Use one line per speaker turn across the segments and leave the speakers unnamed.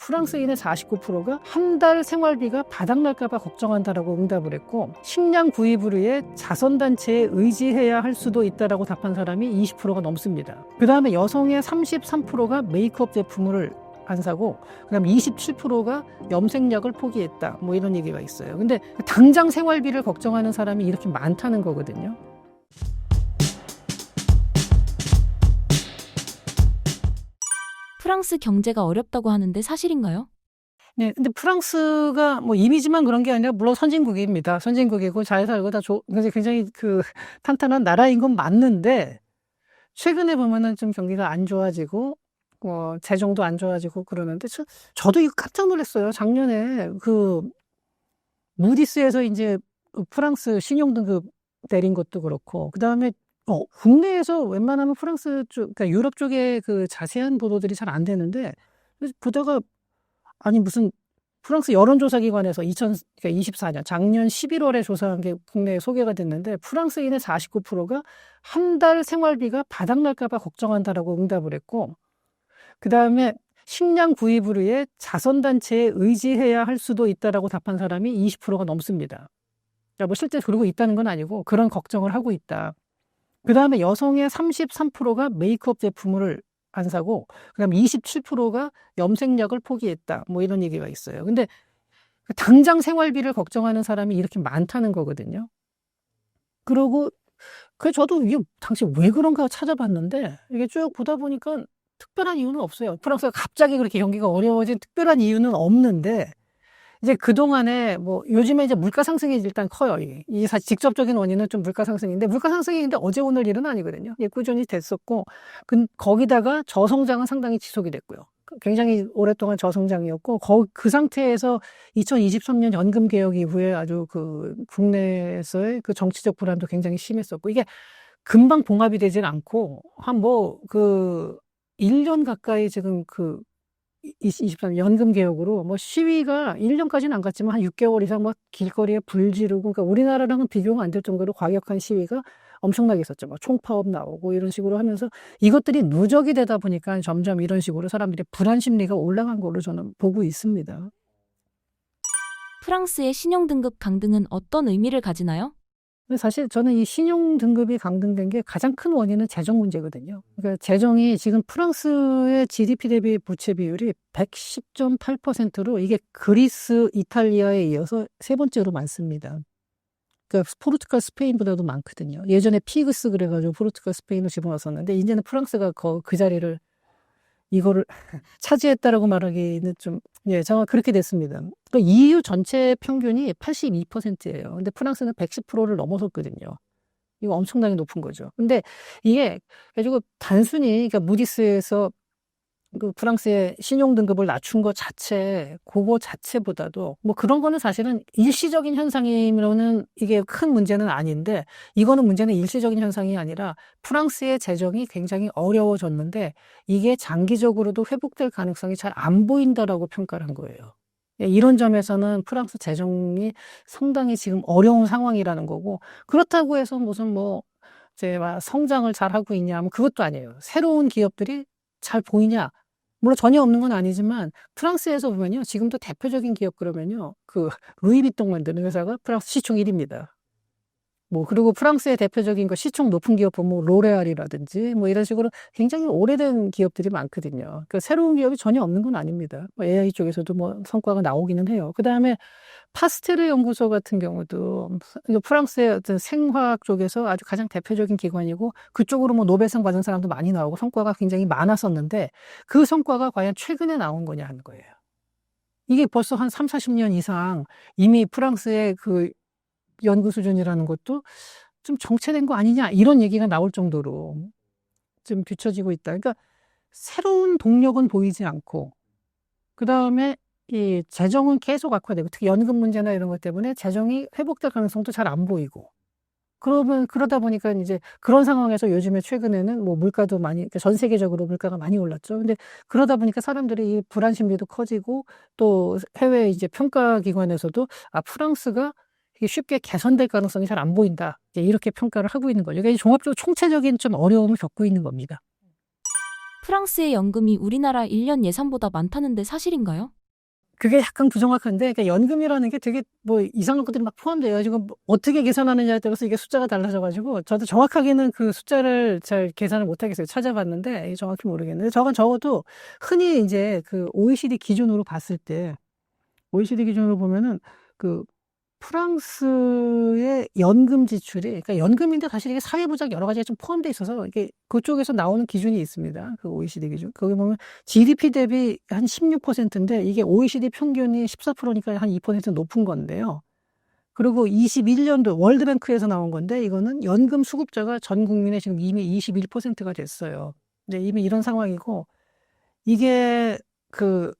프랑스인의 49%가 한 달 생활비가 바닥날까봐 걱정한다라고 응답을 했고, 식량 구입을 위해 자선단체에 의지해야 할 수도 있다라고 답한 사람이 20%가 넘습니다. 그 다음에 여성의 33%가 메이크업 제품을 안 사고, 그다음 27%가 염색약을 포기했다. 뭐 이런 얘기가 있어요. 근데 당장 생활비를 걱정하는 사람이 이렇게 많다는 거거든요.
프랑스 경제가 어렵다고 하는데 사실인가요?
네, 근데 프랑스가 뭐 이미지만 그런 게 아니라 물론 선진국입니다. 선진국이고 잘 살고 굉장히 탄탄한 나라인 건 맞는데, 최근에 보면은 좀 경기가 안 좋아지고 재정도 안 좋아지고 그러는데, 저도 이거 깜짝 놀랐어요. 작년에 무디스에서 이제 프랑스 신용등급 내린 것도 그렇고, 그 다음에 국내에서 웬만하면 프랑스 쪽, 그러니까 유럽 쪽에 자세한 보도들이 잘 안 되는데, 그래서 보다가 아니 무슨 프랑스 여론조사기관에서 2024년 작년 11월에 조사한 게 국내에 소개가 됐는데, 프랑스인의 49%가 한 달 생활비가 바닥날까봐 걱정한다라고 응답을 했고, 그 다음에 식량 구입을 위해 자선단체에 의지해야 할 수도 있다라고 답한 사람이 20%가 넘습니다. 그러니까 뭐 실제 그러고 있다는 건 아니고 그런 걱정을 하고 있다. 그 다음에 여성의 33%가 메이크업 제품을 안 사고, 그다음 27%가 염색약을 포기했다. 뭐 이런 얘기가 있어요. 근데 당장 생활비를 걱정하는 사람이 이렇게 많다는 거거든요. 그러고 저도 이게 당시 왜 그런가 찾아봤는데, 이게 쭉 보다 보니까 특별한 이유는 없어요. 프랑스가 갑자기 그렇게 경기가 어려워진 특별한 이유는 없는데, 이제 그동안에 요즘에 이제 물가 상승이 일단 커요. 이 직접적인 원인은 좀 물가 상승인데, 물가 상승이 근데 어제 오늘 일은 아니거든요. 예, 꾸준히 됐었고, 거기다가 저성장은 상당히 지속이 됐고요. 굉장히 오랫동안 저성장이었고, 그 상태에서 2023년 연금 개혁 이후에 아주 국내에서의 정치적 불안도 굉장히 심했었고, 이게 금방 봉합이 되진 않고, 1년 가까이 지금 23년 연금 개혁으로 시위가 1년까지는 안 갔지만 한 6개월 이상 길거리에 불 지르고, 그러니까 우리나라랑은 비교가 안 될 정도로 과격한 시위가 엄청나게 있었죠. 총파업 나오고 이런 식으로 하면서 이것들이 누적이 되다 보니까 점점 이런 식으로 사람들의 불안 심리가 올라간 걸로 저는 보고 있습니다.
프랑스의 신용등급 강등은 어떤 의미를 가지나요?
사실 저는 이 신용 등급이 강등된 게 가장 큰 원인은 재정 문제거든요. 그러니까 재정이 지금 프랑스의 GDP 대비 부채 비율이 110.8%로 이게 그리스, 이탈리아에 이어서 세 번째로 많습니다. 그러니까 포르투갈, 스페인보다도 많거든요. 예전에 피그스 그래가지고 포르투갈, 스페인을 집어넣었었는데, 이제는 프랑스가 그 자리를 이거를 차지했다라고 말하기는 좀, 정말 그렇게 됐습니다. 그러니까 EU 전체 평균이 82%예요. 근데 프랑스는 110%를 넘어섰거든요. 이거 엄청나게 높은 거죠. 근데 이게 가지고 단순히, 그러니까 무디스에서 프랑스의 신용 등급을 낮춘 것 그거 자체보다도 그런 거는 사실은 일시적인 현상이면은 이게 큰 문제는 아닌데, 이거는 문제는 일시적인 현상이 아니라 프랑스의 재정이 굉장히 어려워졌는데 이게 장기적으로도 회복될 가능성이 잘 안 보인다라고 평가를 한 거예요. 이런 점에서는 프랑스 재정이 상당히 지금 어려운 상황이라는 거고, 그렇다고 해서 무슨 이제 성장을 잘 하고 있냐 하면 그것도 아니에요. 새로운 기업들이 잘 보이냐? 물론 전혀 없는 건 아니지만, 프랑스에서 보면요, 지금도 대표적인 기업 그러면요, 루이비통 만드는 회사가 프랑스 시총 1위입니다. 그리고 프랑스의 대표적인 시총 높은 기업 보면 로레알이라든지 이런 식으로 굉장히 오래된 기업들이 많거든요. 새로운 기업이 전혀 없는 건 아닙니다. AI 쪽에서도 성과가 나오기는 해요. 그 다음에 파스테르 연구소 같은 경우도 프랑스의 어떤 생화학 쪽에서 아주 가장 대표적인 기관이고, 그쪽으로 노벨상 받은 사람도 많이 나오고 성과가 굉장히 많았었는데, 그 성과가 과연 최근에 나온 거냐 하는 거예요. 이게 벌써 한 3, 40년 이상 이미 프랑스의 연구 수준이라는 것도 좀 정체된 거 아니냐, 이런 얘기가 나올 정도로 좀 뒤처지고 있다. 그러니까 새로운 동력은 보이지 않고, 그 다음에 이 재정은 계속 악화되고, 특히 연금 문제나 이런 것 때문에 재정이 회복될 가능성도 잘 안 보이고, 그러다 보니까 이제 그런 상황에서 요즘에 최근에는 물가도 그러니까 전 세계적으로 물가가 많이 올랐죠. 근데 그러다 보니까 사람들이 이 불안 심리도 커지고, 또 해외 이제 평가 기관에서도 프랑스가 이게 쉽게 개선될 가능성이 잘 안 보인다, 이제 이렇게 평가를 하고 있는 거죠. 그러니까 종합적으로 총체적인 좀 어려움을 겪고 있는 겁니다.
프랑스의 연금이 우리나라 1년 예산보다 많다는데 사실인가요?
그게 약간 부정확한데, 그러니까 연금이라는 게 되게 뭐 이상한 것들이 막 포함돼요. 지금 뭐 어떻게 계산하느냐에 따라서 이게 숫자가 달라져가지고, 저도 정확하게는 그 숫자를 잘 계산을 못 하겠어요. 찾아봤는데, 이게 정확히 모르겠는데, 저건 적어도 흔히 이제 그 OECD 기준으로 봤을 때, OECD 기준으로 보면은 그 프랑스의 연금 지출이, 그러니까 연금인데 사실 이게 사회보장 여러 가지가 좀 포함되어 있어서 이게 그쪽에서 나오는 기준이 있습니다. 그 OECD 기준. 거기 보면 GDP 대비 한 16%인데 이게 OECD 평균이 14%니까 한 2% 높은 건데요. 그리고 21년도 월드뱅크에서 나온 건데 이거는 연금 수급자가 전 국민의 지금 이미 21%가 됐어요. 근데 이미 이런 상황이고 이게 그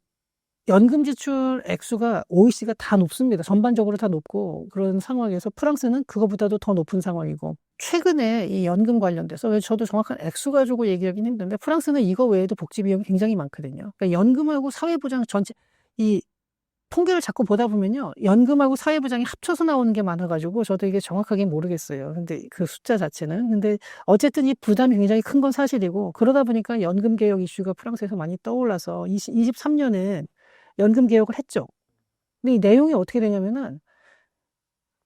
연금 지출 액수가 OECD가 다 높습니다. 전반적으로 다 높고 그런 상황에서 프랑스는 그거보다도 더 높은 상황이고 최근에 이 연금 관련돼서 왜 저도 정확한 액수 가지고 얘기하기는 힘든데 프랑스는 이거 외에도 복지 비용이 굉장히 많거든요. 그러니까 연금하고 사회보장 전체 이 통계를 자꾸 보다 보면요. 연금하고 사회보장이 합쳐서 나오는 게 많아가지고 저도 이게 정확하게 모르겠어요. 근데 그 숫자 자체는. 근데 어쨌든 이 부담이 굉장히 큰 건 사실이고 그러다 보니까 연금 개혁 이슈가 프랑스에서 많이 떠올라서 23년에 연금 개혁을 했죠. 근데 이 내용이 어떻게 되냐면은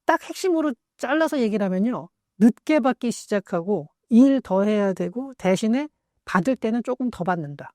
딱 핵심으로 잘라서 얘기를 하면요. 늦게 받기 시작하고 일 더 해야 되고 대신에 받을 때는 조금 더 받는다.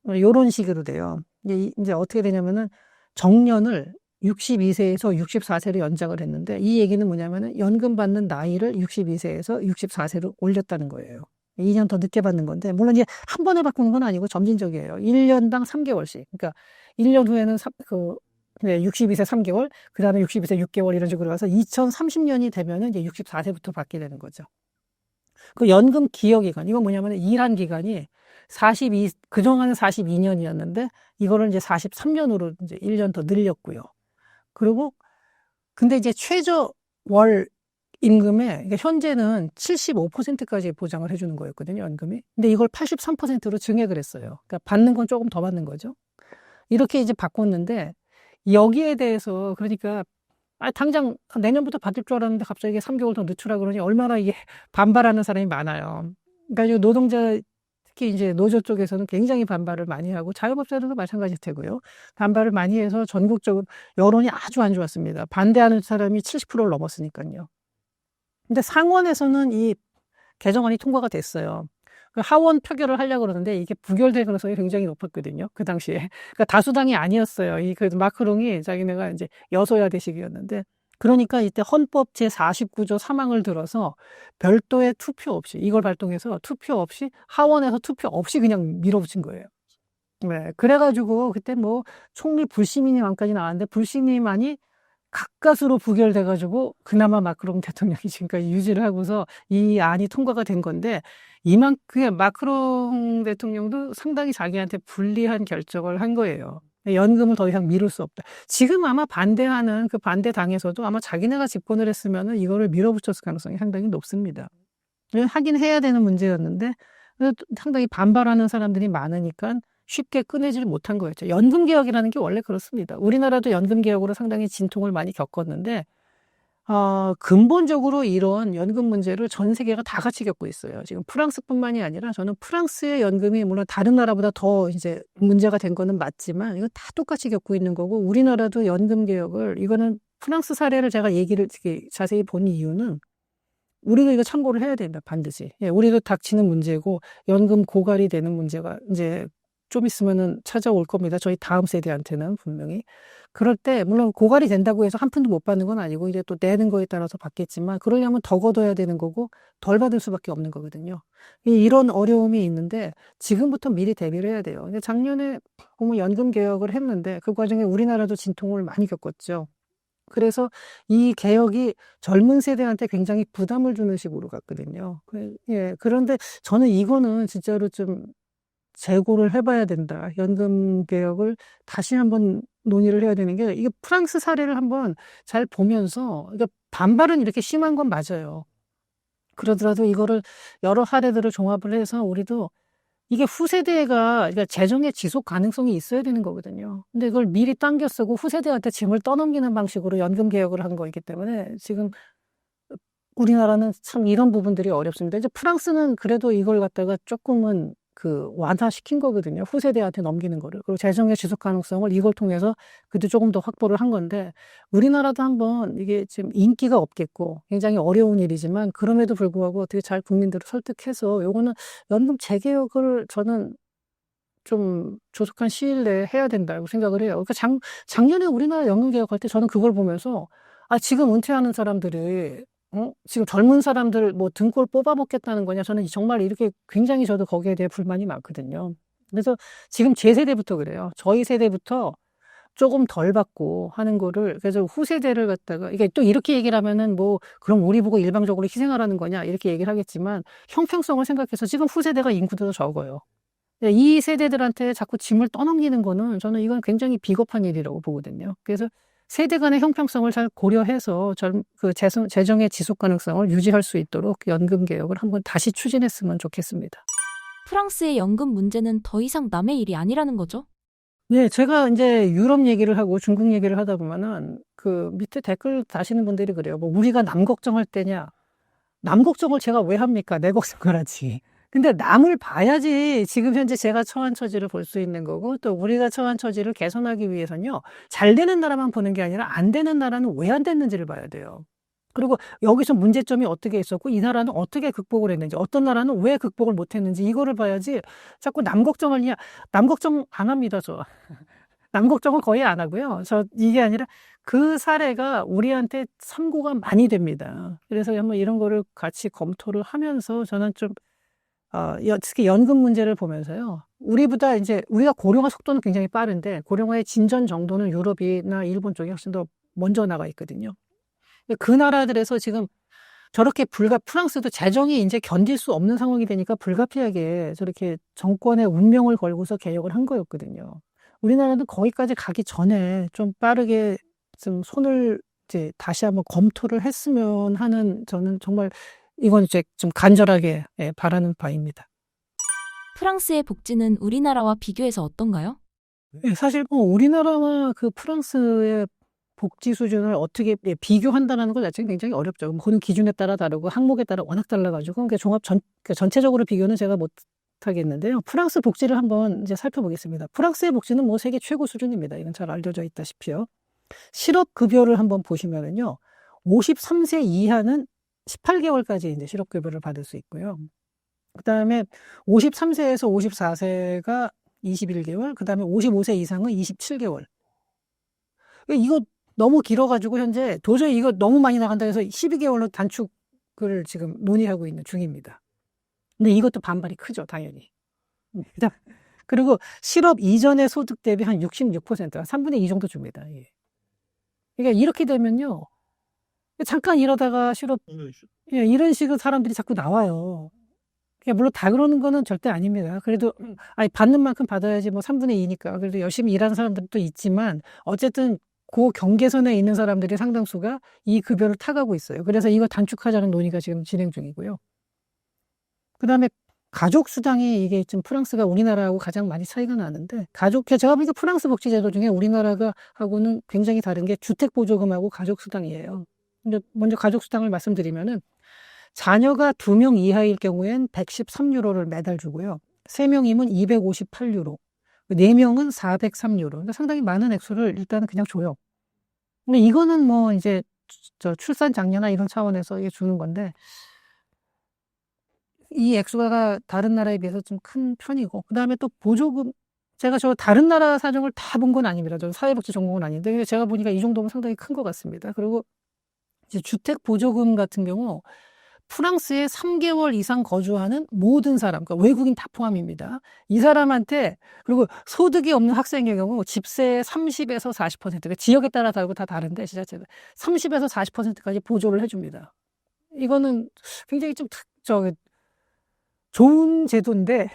요런 식으로 돼요. 이제 어떻게 되냐면은 정년을 62세에서 64세로 연장을 했는데 이 얘기는 뭐냐면은 연금 받는 나이를 62세에서 64세로 올렸다는 거예요. 2년 더 늦게 받는 건데 물론 이제 한 번에 바꾸는 건 아니고 점진적이에요. 1년당 3개월씩. 그러니까 1년 후에는 62세 3개월, 그다음에 62세 6개월 이런 식으로 가서 2030년이 되면은 이제 64세부터 받게 되는 거죠. 그 연금 기여 기간 이건 뭐냐면은 일한 기간이 그동안은 42년이었는데 이거를 이제 43년으로 이제 1년 더 늘렸고요. 그리고 근데 이제 최저 월 임금에 그러니까 현재는 75%까지 보장을 해주는 거였거든요, 연금이. 근데 이걸 83%로 증액을 했어요. 그러니까 받는 건 조금 더 받는 거죠. 이렇게 이제 바꿨는데 여기에 대해서 그러니까 당장 내년부터 받을 줄 알았는데 갑자기 이게 3개월 더 늦추라 그러니 얼마나 이게 반발하는 사람이 많아요. 그러니까 노동자 특히 이제 노조 쪽에서는 굉장히 반발을 많이 하고 자영업자들도 마찬가지일 테고요. 반발을 많이 해서 전국적으로 여론이 아주 안 좋았습니다. 반대하는 사람이 70%를 넘었으니까요. 근데 상원에서는 이 개정안이 통과가 됐어요. 그 하원 표결을 하려고 그러는데 이게 부결될 가능성이 굉장히 높았거든요. 그 당시에. 그러니까 다수당이 아니었어요. 그 마크롱이 자기네가 이제 여소야 대식이었는데 그러니까 이때 헌법 제49조 3항을 들어서 별도의 투표 없이 이걸 발동해서 투표 없이 하원에서 투표 없이 그냥 밀어붙인 거예요. 네. 그래가지고 그때 뭐 총리 불信任 안까지 나왔는데 불신임안이 가까스로 부결돼가지고 그나마 마크롱 대통령이 지금까지 유지를 하고서 이 안이 통과가 된 건데 이만큼 마크롱 대통령도 상당히 자기한테 불리한 결정을 한 거예요. 연금을 더 이상 미룰 수 없다. 지금 아마 반대하는 그 반대 당에서도 아마 자기네가 집권을 했으면은 이거를 밀어붙였을 가능성이 상당히 높습니다. 하긴 해야 되는 문제였는데 상당히 반발하는 사람들이 많으니까 쉽게 꺼내지를 못한 거였죠. 연금 개혁이라는 게 원래 그렇습니다. 우리나라도 연금 개혁으로 상당히 진통을 많이 겪었는데 근본적으로 이런 연금 문제를 전 세계가 다 같이 겪고 있어요. 지금 프랑스뿐만이 아니라 저는 프랑스의 연금이 물론 다른 나라보다 더 이제 문제가 된 거는 맞지만 이거 다 똑같이 겪고 있는 거고 우리나라도 연금 개혁을 이거는 프랑스 사례를 제가 얘기를 자세히 본 이유는 우리도 이거 참고를 해야 된다, 반드시. 예, 우리도 닥치는 문제고 연금 고갈이 되는 문제가 이제 좀 있으면은 찾아올 겁니다. 저희 다음 세대한테는 분명히. 그럴 때 물론 고갈이 된다고 해서 한 푼도 못 받는 건 아니고 이제 또 내는 거에 따라서 받겠지만 그러려면 더 걷어야 되는 거고 덜 받을 수밖에 없는 거거든요. 이런 어려움이 있는데 지금부터 미리 대비를 해야 돼요. 근데 작년에 보면 연금 개혁을 했는데 그 과정에 우리나라도 진통을 많이 겪었죠. 그래서 이 개혁이 젊은 세대한테 굉장히 부담을 주는 식으로 갔거든요. 예, 그런데 저는 이거는 진짜로 좀 재고를 해봐야 된다. 연금 개혁을 다시 한번 논의를 해야 되는 게 이게 프랑스 사례를 한번 잘 보면서 그러니까 반발은 이렇게 심한 건 맞아요. 그러더라도 이거를 여러 사례들을 종합을 해서 우리도 이게 후세대가 그러니까 재정의 지속 가능성이 있어야 되는 거거든요. 근데 이걸 미리 당겨 쓰고 후세대한테 짐을 떠넘기는 방식으로 연금 개혁을 한 거이기 때문에 지금 우리나라는 참 이런 부분들이 어렵습니다. 이제 프랑스는 그래도 이걸 갖다가 조금은 완화시킨 거거든요. 후세대한테 넘기는 거를. 그리고 재정의 지속 가능성을 이걸 통해서 그래도 조금 더 확보를 한 건데, 우리나라도 한번 이게 지금 인기가 없겠고 굉장히 어려운 일이지만 그럼에도 불구하고 어떻게 잘 국민들을 설득해서 요거는 연금 재개혁을 저는 좀 조속한 시일 내에 해야 된다고 생각을 해요. 그러니까 작년에 우리나라 연금 개혁할 때 저는 그걸 보면서 지금 은퇴하는 사람들이 지금 젊은 사람들 뭐 등골 뽑아먹겠다는 거냐. 저는 정말 이렇게 굉장히 저도 거기에 대해 불만이 많거든요. 그래서 지금 제 세대부터 그래요. 저희 세대부터 조금 덜 받고 하는 거를, 그래서 후세대를 갖다가, 이게 또 이렇게 얘기를 하면은 뭐, 그럼 우리 보고 일방적으로 희생하라는 거냐, 이렇게 얘기를 하겠지만, 형평성을 생각해서 지금 후세대가 인구도 적어요. 이 세대들한테 자꾸 짐을 떠넘기는 거는 저는 이건 굉장히 비겁한 일이라고 보거든요. 그래서 세대 간의 형평성을 잘 고려해서 재정의 지속 가능성을 유지할 수 있도록 연금 개혁을 한번 다시 추진했으면 좋겠습니다.
프랑스의 연금 문제는 더 이상 남의 일이 아니라는 거죠?
네, 제가 이제 유럽 얘기를 하고 중국 얘기를 하다 보면은 그 밑에 댓글 다시는 분들이 그래요. 뭐 우리가 남 걱정할 때냐? 남 걱정을 제가 왜 합니까? 내 걱정을 하지. 근데 남을 봐야지 지금 현재 제가 처한 처지를 볼 수 있는 거고, 또 우리가 처한 처지를 개선하기 위해서는요, 잘 되는 나라만 보는 게 아니라 안 되는 나라는 왜 안 됐는지를 봐야 돼요. 그리고 여기서 문제점이 어떻게 있었고 이 나라는 어떻게 극복을 했는지, 어떤 나라는 왜 극복을 못 했는지 이거를 봐야지 자꾸 남 걱정하냐. 남 걱정 안 합니다, 저. 남 걱정은 거의 안 하고요. 이게 아니라 그 사례가 우리한테 참고가 많이 됩니다. 그래서 한번 이런 거를 같이 검토를 하면서 저는 좀 특히 연금 문제를 보면서요. 우리가 고령화 속도는 굉장히 빠른데 고령화의 진전 정도는 유럽이나 일본 쪽이 훨씬 더 먼저 나가 있거든요. 그 나라들에서 지금 저렇게 프랑스도 재정이 이제 견딜 수 없는 상황이 되니까 불가피하게 저렇게 정권의 운명을 걸고서 개혁을 한 거였거든요. 우리나라는 거기까지 가기 전에 좀 빠르게 좀 손을 이제 다시 한번 검토를 했으면 하는, 저는 정말 이건 이제 좀 간절하게 바라는 바입니다.
프랑스의 복지는 우리나라와 비교해서 어떤가요?
사실 뭐 우리나라와 그 프랑스의 복지 수준을 어떻게 비교한다는 것 자체는 굉장히 어렵죠. 모든 기준에 따라 다르고 항목에 따라 워낙 달라가지고 전체적으로 비교는 제가 못 하겠는데요. 프랑스 복지를 한번 이제 살펴보겠습니다. 프랑스의 복지는 뭐 세계 최고 수준입니다. 이건 잘 알려져 있다시피요. 실업급여를 한번 보시면은요, 53세 이하는 18개월까지 이제 실업급여를 받을 수 있고요. 그 다음에 53세에서 54세가 21개월, 그 다음에 55세 이상은 27개월. 이거 너무 길어가지고 현재 도저히 이거 너무 많이 나간다 해서 12개월로 단축을 지금 논의하고 있는 중입니다. 근데 이것도 반발이 크죠, 당연히. 그리고 실업 이전의 소득 대비 한 66%, 3분의 2 정도 줍니다. 예. 그러니까 이렇게 되면요, 잠깐 이러다가 이런 식으로 사람들이 자꾸 나와요. 물론 다 그러는 거는 절대 아닙니다. 그래도 받는 만큼 받아야지, 뭐 3분의 2니까. 그래도 열심히 일하는 사람들도 있지만 어쨌든 그 경계선에 있는 사람들이 상당수가 이 급여를 타가고 있어요. 그래서 이거 단축하자는 논의가 지금 진행 중이고요. 그 다음에 가족수당이, 이게 좀 프랑스가 우리나라하고 가장 많이 차이가 나는데, 제가 보니까 프랑스 복지제도 중에 우리나라가 하고는 굉장히 다른 게 주택보조금하고 가족수당이에요. 근데 먼저 가족수당을 말씀드리면은, 자녀가 2명 이하일 경우엔 113유로를 매달 주고요. 3명이면 258유로, 4명은 403유로. 그러니까 상당히 많은 액수를 일단은 그냥 줘요. 근데 이거는 뭐 이제 출산 장려나 이런 차원에서 이게 주는 건데, 이 액수가 다른 나라에 비해서 좀 큰 편이고, 그 다음에 또 보조금, 제가 다른 나라 사정을 다 본 건 아닙니다. 저 사회복지 전공은 아닌데, 제가 보니까 이 정도면 상당히 큰 것 같습니다. 그리고 이제 주택 보조금 같은 경우, 프랑스에 3개월 이상 거주하는 모든 사람, 그러니까 외국인 다 포함입니다. 이 사람한테, 그리고 소득이 없는 학생의 경우 집세의 30에서 40%, 그러니까 지역에 따라 다르고 다 다른데, 지자체가 30에서 40%까지 보조를 해줍니다. 이거는 굉장히 좀 좋은 제도인데,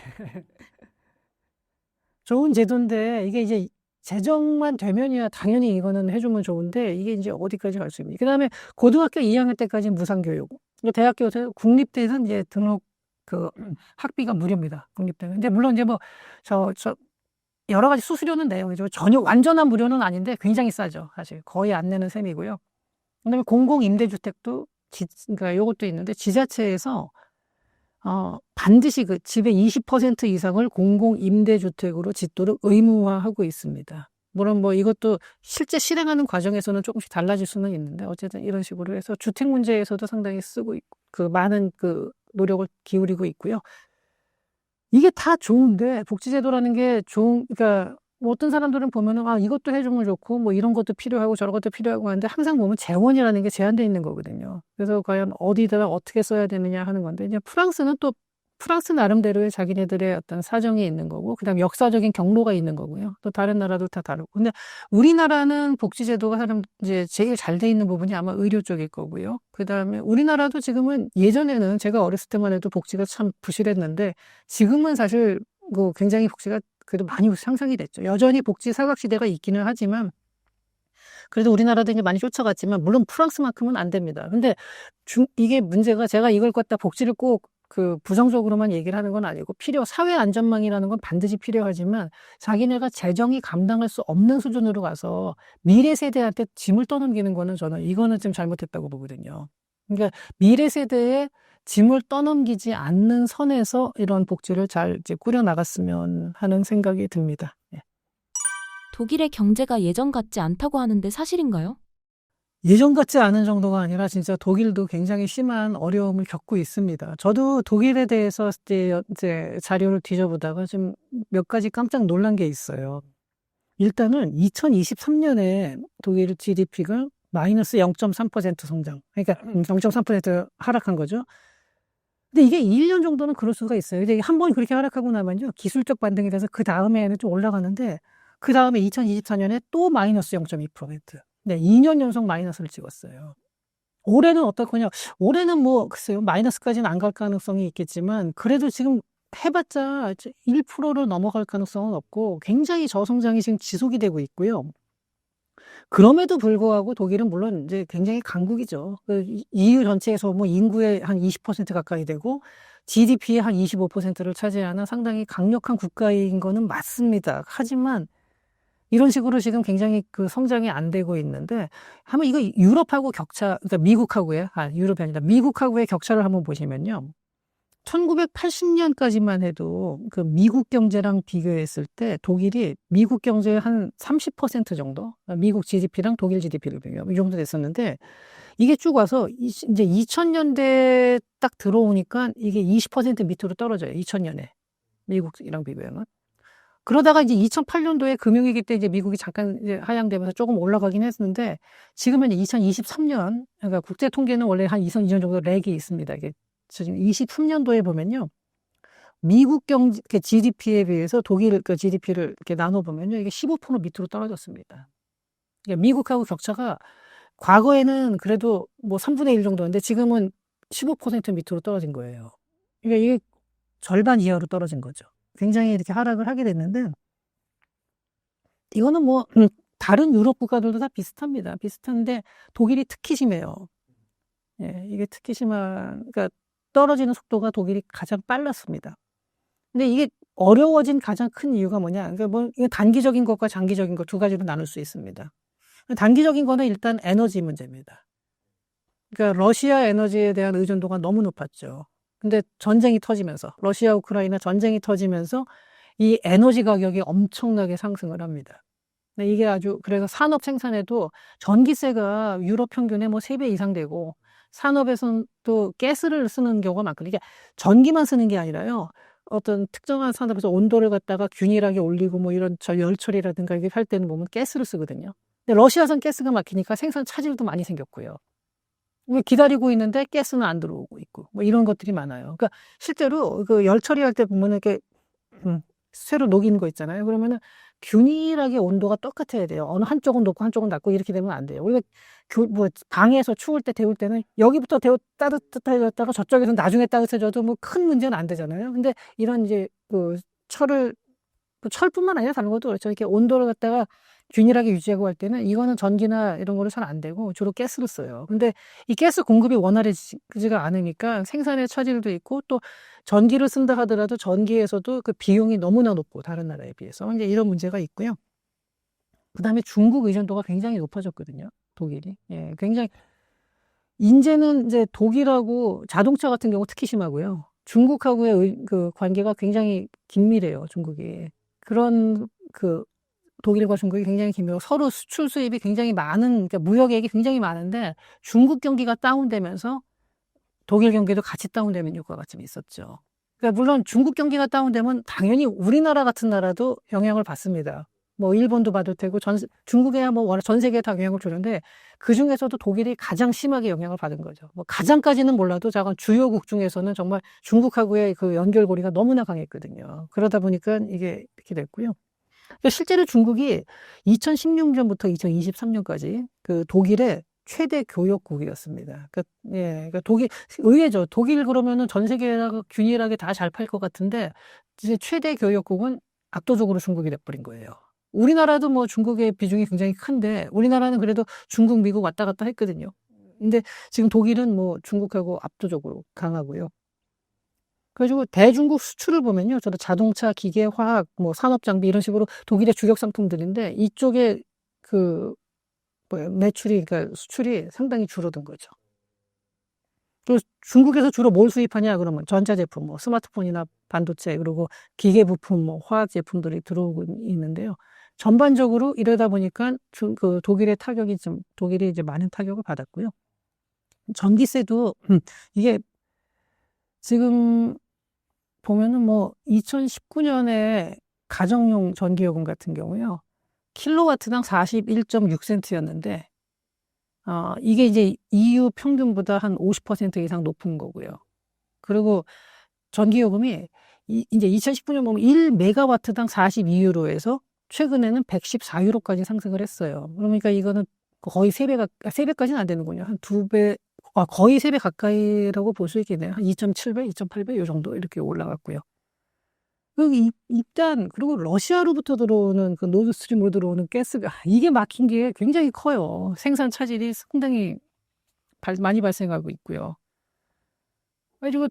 이게 이제 재정만 되면이야 당연히 이거는 해주면 좋은데, 이게 이제 어디까지 갈 수 있습니까? 그 다음에 고등학교 2학년 때까지는 무상교육. 대학교, 국립대는 이제 등록, 학비가 무료입니다. 국립대는. 근데 물론 이제 여러 가지 수수료는 내요. 전혀 완전한 무료는 아닌데 굉장히 싸죠. 사실. 거의 안 내는 셈이고요. 그 다음에 공공임대주택도, 그러니까 요것도 있는데, 지자체에서 반드시 그 집의 20% 이상을 공공임대주택으로 짓도록 의무화하고 있습니다. 물론 뭐 이것도 실제 실행하는 과정에서는 조금씩 달라질 수는 있는데 어쨌든 이런 식으로 해서 주택 문제에서도 상당히 쓰고 있고 그 많은 그 노력을 기울이고 있고요. 이게 다 좋은데 복지제도라는 게 그러니까 뭐 어떤 사람들은 보면은 이것도 해주면 좋고 뭐 이런 것도 필요하고 저런 것도 필요하고 하는데 항상 보면 재원이라는 게 제한되어 있는 거거든요. 그래서 과연 어디다가 어떻게 써야 되느냐 하는 건데 이제 프랑스는 또 프랑스 나름대로의 자기네들의 어떤 사정이 있는 거고 그다음 역사적인 경로가 있는 거고요. 또 다른 나라도 다 다르고. 근데 우리나라는 복지제도가 이제 제일 잘 돼 있는 부분이 아마 의료 쪽일 거고요. 그다음에 우리나라도 지금은 예전에는 제가 어렸을 때만 해도 복지가 참 부실했는데 지금은 사실 뭐 굉장히 복지가 그래도 많이 향상이 됐죠. 여전히 복지 사각지대가 있기는 하지만 그래도 우리나라도 이제 많이 쫓아갔지만 물론 프랑스만큼은 안 됩니다. 근데 이게 문제가 제가 이걸 갖다 복지를 꼭 그 부정적으로만 얘기를 하는 건 아니고 사회 안전망이라는 건 반드시 필요하지만 자기네가 재정이 감당할 수 없는 수준으로 가서 미래 세대한테 짐을 떠넘기는 거는 저는 이거는 좀 잘못했다고 보거든요. 그러니까 미래 세대에 짐을 떠넘기지 않는 선에서 이런 복지를 잘 이제 꾸려나갔으면 하는 생각이 듭니다. 예.
독일의 경제가 예전 같지 않다고 하는데 사실인가요?
예전 같지 않은 정도가 아니라 진짜 독일도 굉장히 심한 어려움을 겪고 있습니다. 저도 독일에 대해서 이제 자료를 뒤져보다가 좀 몇 가지 깜짝 놀란 게 있어요. 일단은 2023년에 독일 GDP가 마이너스 0.3% 성장. 그러니까 0.3% 하락한 거죠. 근데 이게 1년 정도는 그럴 수가 있어요. 근데 한 번 그렇게 하락하고 나면요. 기술적 반등이 돼서 그 다음에는 좀 올라가는데 그 다음에 2024년에 또 마이너스 0.2%. 네, 2년 연속 마이너스를 찍었어요. 올해는 어떨거냐? 올해는 뭐 글쎄요. 마이너스까지는 안 갈 가능성이 있겠지만 그래도 지금 해봤자 1%를 넘어갈 가능성은 없고 굉장히 저성장이 지금 지속이 되고 있고요. 그럼에도 불구하고 독일은 물론 이제 굉장히 강국이죠. 그 EU 전체에서 뭐 인구의 한 20% 가까이 되고 GDP의 한 25%를 차지하는 상당히 강력한 국가인 거는 맞습니다. 하지만 이런 식으로 지금 굉장히 그 성장이 안 되고 있는데 한번 이거 유럽하고 그러니까 미국하고의 유럽이 아니라 미국하고의 격차를 한번 보시면요. 1980년까지만 해도 그 미국 경제랑 비교했을 때 독일이 미국 경제의 한 30% 정도, 미국 GDP랑 독일 GDP를 비교하면 이 정도 됐었는데 이게 쭉 와서 이제 2000년대 딱 들어오니까 이게 20% 밑으로 떨어져요. 2000년에 미국이랑 비교하면. 그러다가 이제 2008년도에 금융위기 때 이제 미국이 잠깐 이제 하향되면서 조금 올라가긴 했는데 지금은 2023년, 그러니까 국제 통계는 원래 한 2년 정도 렉이 있습니다. 이게 지금 23년도에 보면요. 미국 경제 GDP에 비해서 독일 그 GDP를 이렇게 나눠보면요. 이게 15% 밑으로 떨어졌습니다. 그러니까 미국하고 격차가 과거에는 그래도 뭐 3분의 1 정도였는데 지금은 15% 밑으로 떨어진 거예요. 그러니까 이게 절반 이하로 떨어진 거죠. 굉장히 이렇게 하락을 하게 됐는데 이거는 뭐 다른 유럽 국가들도 다 비슷합니다. 비슷한데 독일이 특히 심해요. 예, 이게 특히 그러니까 떨어지는 속도가 독일이 가장 빨랐습니다. 근데 이게 어려워진 가장 큰 이유가 뭐냐? 그러니까 뭐 이게 단기적인 것과 장기적인 것 두 가지로 나눌 수 있습니다. 단기적인 거는 일단 에너지 문제입니다. 그러니까 러시아 에너지에 대한 의존도가 너무 높았죠. 근데 전쟁이 터지면서 러시아 우크라이나 전쟁이 터지면서 이 에너지 가격이 엄청나게 상승을 합니다. 이게 그래서 산업 생산에도 전기세가 유럽 평균의 뭐 3배 이상 되고 산업에서는 또 가스를 쓰는 경우가 많거든요. 이게 전기만 쓰는 게 아니라요. 어떤 특정한 산업에서 온도를 갖다가 균일하게 올리고 뭐 이런 열 처리라든가 이게 할 때는 보면 가스를 쓰거든요. 근데 러시아산 가스가 막히니까 생산 차질도 많이 생겼고요. 기다리고 있는데 가스는 안 들어오고 있고 뭐 이런 것들이 많아요. 그러니까 실제로 그 열 처리할 때 보면 이렇게 쇠로 녹이는 거 있잖아요. 그러면은 균일하게 온도가 똑같아야 돼요. 어느 한쪽은 높고 한쪽은 낮고 이렇게 되면 안 돼요. 우리가 뭐 방에서 추울 때 데울 때는 여기부터 따뜻해졌다가 저쪽에서 나중에 따뜻해져도 뭐 큰 문제는 안 되잖아요. 근데 이런 이제 그 철뿐만 아니라 다른 것도 그렇죠. 이렇게 온도를 갖다가 균일하게 유지하고 할 때는 이거는 전기나 이런 거를 잘 안 되고 주로 가스를 써요. 근데 이 가스 공급이 원활해지지가 않으니까 생산에 차질도 있고 또 전기를 쓴다 하더라도 전기에서도 그 비용이 너무나 높고 다른 나라에 비해서 이제 이런 문제가 있고요. 그다음에 중국 의존도가 굉장히 높아졌거든요. 독일이. 예, 굉장히 이제는 이제 독일하고 자동차 같은 경우 특히 심하고요. 중국하고의 그 관계가 굉장히 긴밀해요, 중국이. 그런 그 독일과 중국이 굉장히 긴밀하고 서로 수출 수입이 굉장히 많은, 그러니까 무역액이 굉장히 많은데 중국 경기가 다운되면서 독일 경기도 같이 다운되는 효과가 좀 있었죠. 그러니까 물론 중국 경기가 다운되면 당연히 우리나라 같은 나라도 영향을 받습니다. 뭐 일본도 받을 테고 중국에야 뭐 워낙 전 세계에 다 영향을 주는데 그 중에서도 독일이 가장 심하게 영향을 받은 거죠. 뭐 가장까지는 몰라도 작은 주요국 중에서는 정말 중국하고의 그 연결고리가 너무나 강했거든요. 그러다 보니까 이게 이렇게 됐고요. 실제로 중국이 2016년부터 2023년까지 그 독일의 최대 교역국이었습니다. 그러니까 독일, 의외죠. 독일 그러면은 전 세계가 균일하게 다 잘 팔 것 같은데, 이제 최대 교역국은 압도적으로 중국이 돼버린 거예요. 우리나라도 뭐 중국의 비중이 굉장히 큰데, 우리나라는 그래도 중국, 미국 왔다 갔다 했거든요. 근데 지금 독일은 뭐 중국하고 압도적으로 강하고요. 그래가지고 대중국 수출을 보면요. 저도 자동차, 기계, 화학, 뭐 산업장비 이런 식으로 독일의 주력 상품들인데 이쪽에 그 매출이, 그러니까 수출이 상당히 줄어든 거죠. 그리고 중국에서 주로 뭘 수입하냐 그러면 전자제품, 뭐 스마트폰이나 반도체, 그리고 기계 부품, 뭐 화학 제품들이 들어오고 있는데요. 전반적으로 이러다 보니까 그 독일이 이제 많은 타격을 받았고요. 전기세도 이게 지금 보면은 뭐 2019년에 가정용 전기요금 같은 경우요. 킬로와트당 41.6센트였는데 이게 이제 EU 평균보다 한 50% 이상 높은 거고요. 그리고 전기요금이 이제 2019년 보면 1메가와트당 42유로에서 최근에는 114유로까지 상승을 했어요. 그러니까 이거는 거의 3배까지는 안 되는군요. 한 2배, 거의 3배 가까이라고 볼 수 있겠네요. 한 2.7배, 2.8배 요 정도 이렇게 올라갔고요. 그리고 러시아로부터 들어오는 그 노드스트림으로 들어오는 가스가 이게 막힌 게 굉장히 커요. 생산 차질이 상당히 많이 발생하고 있고요. 그리고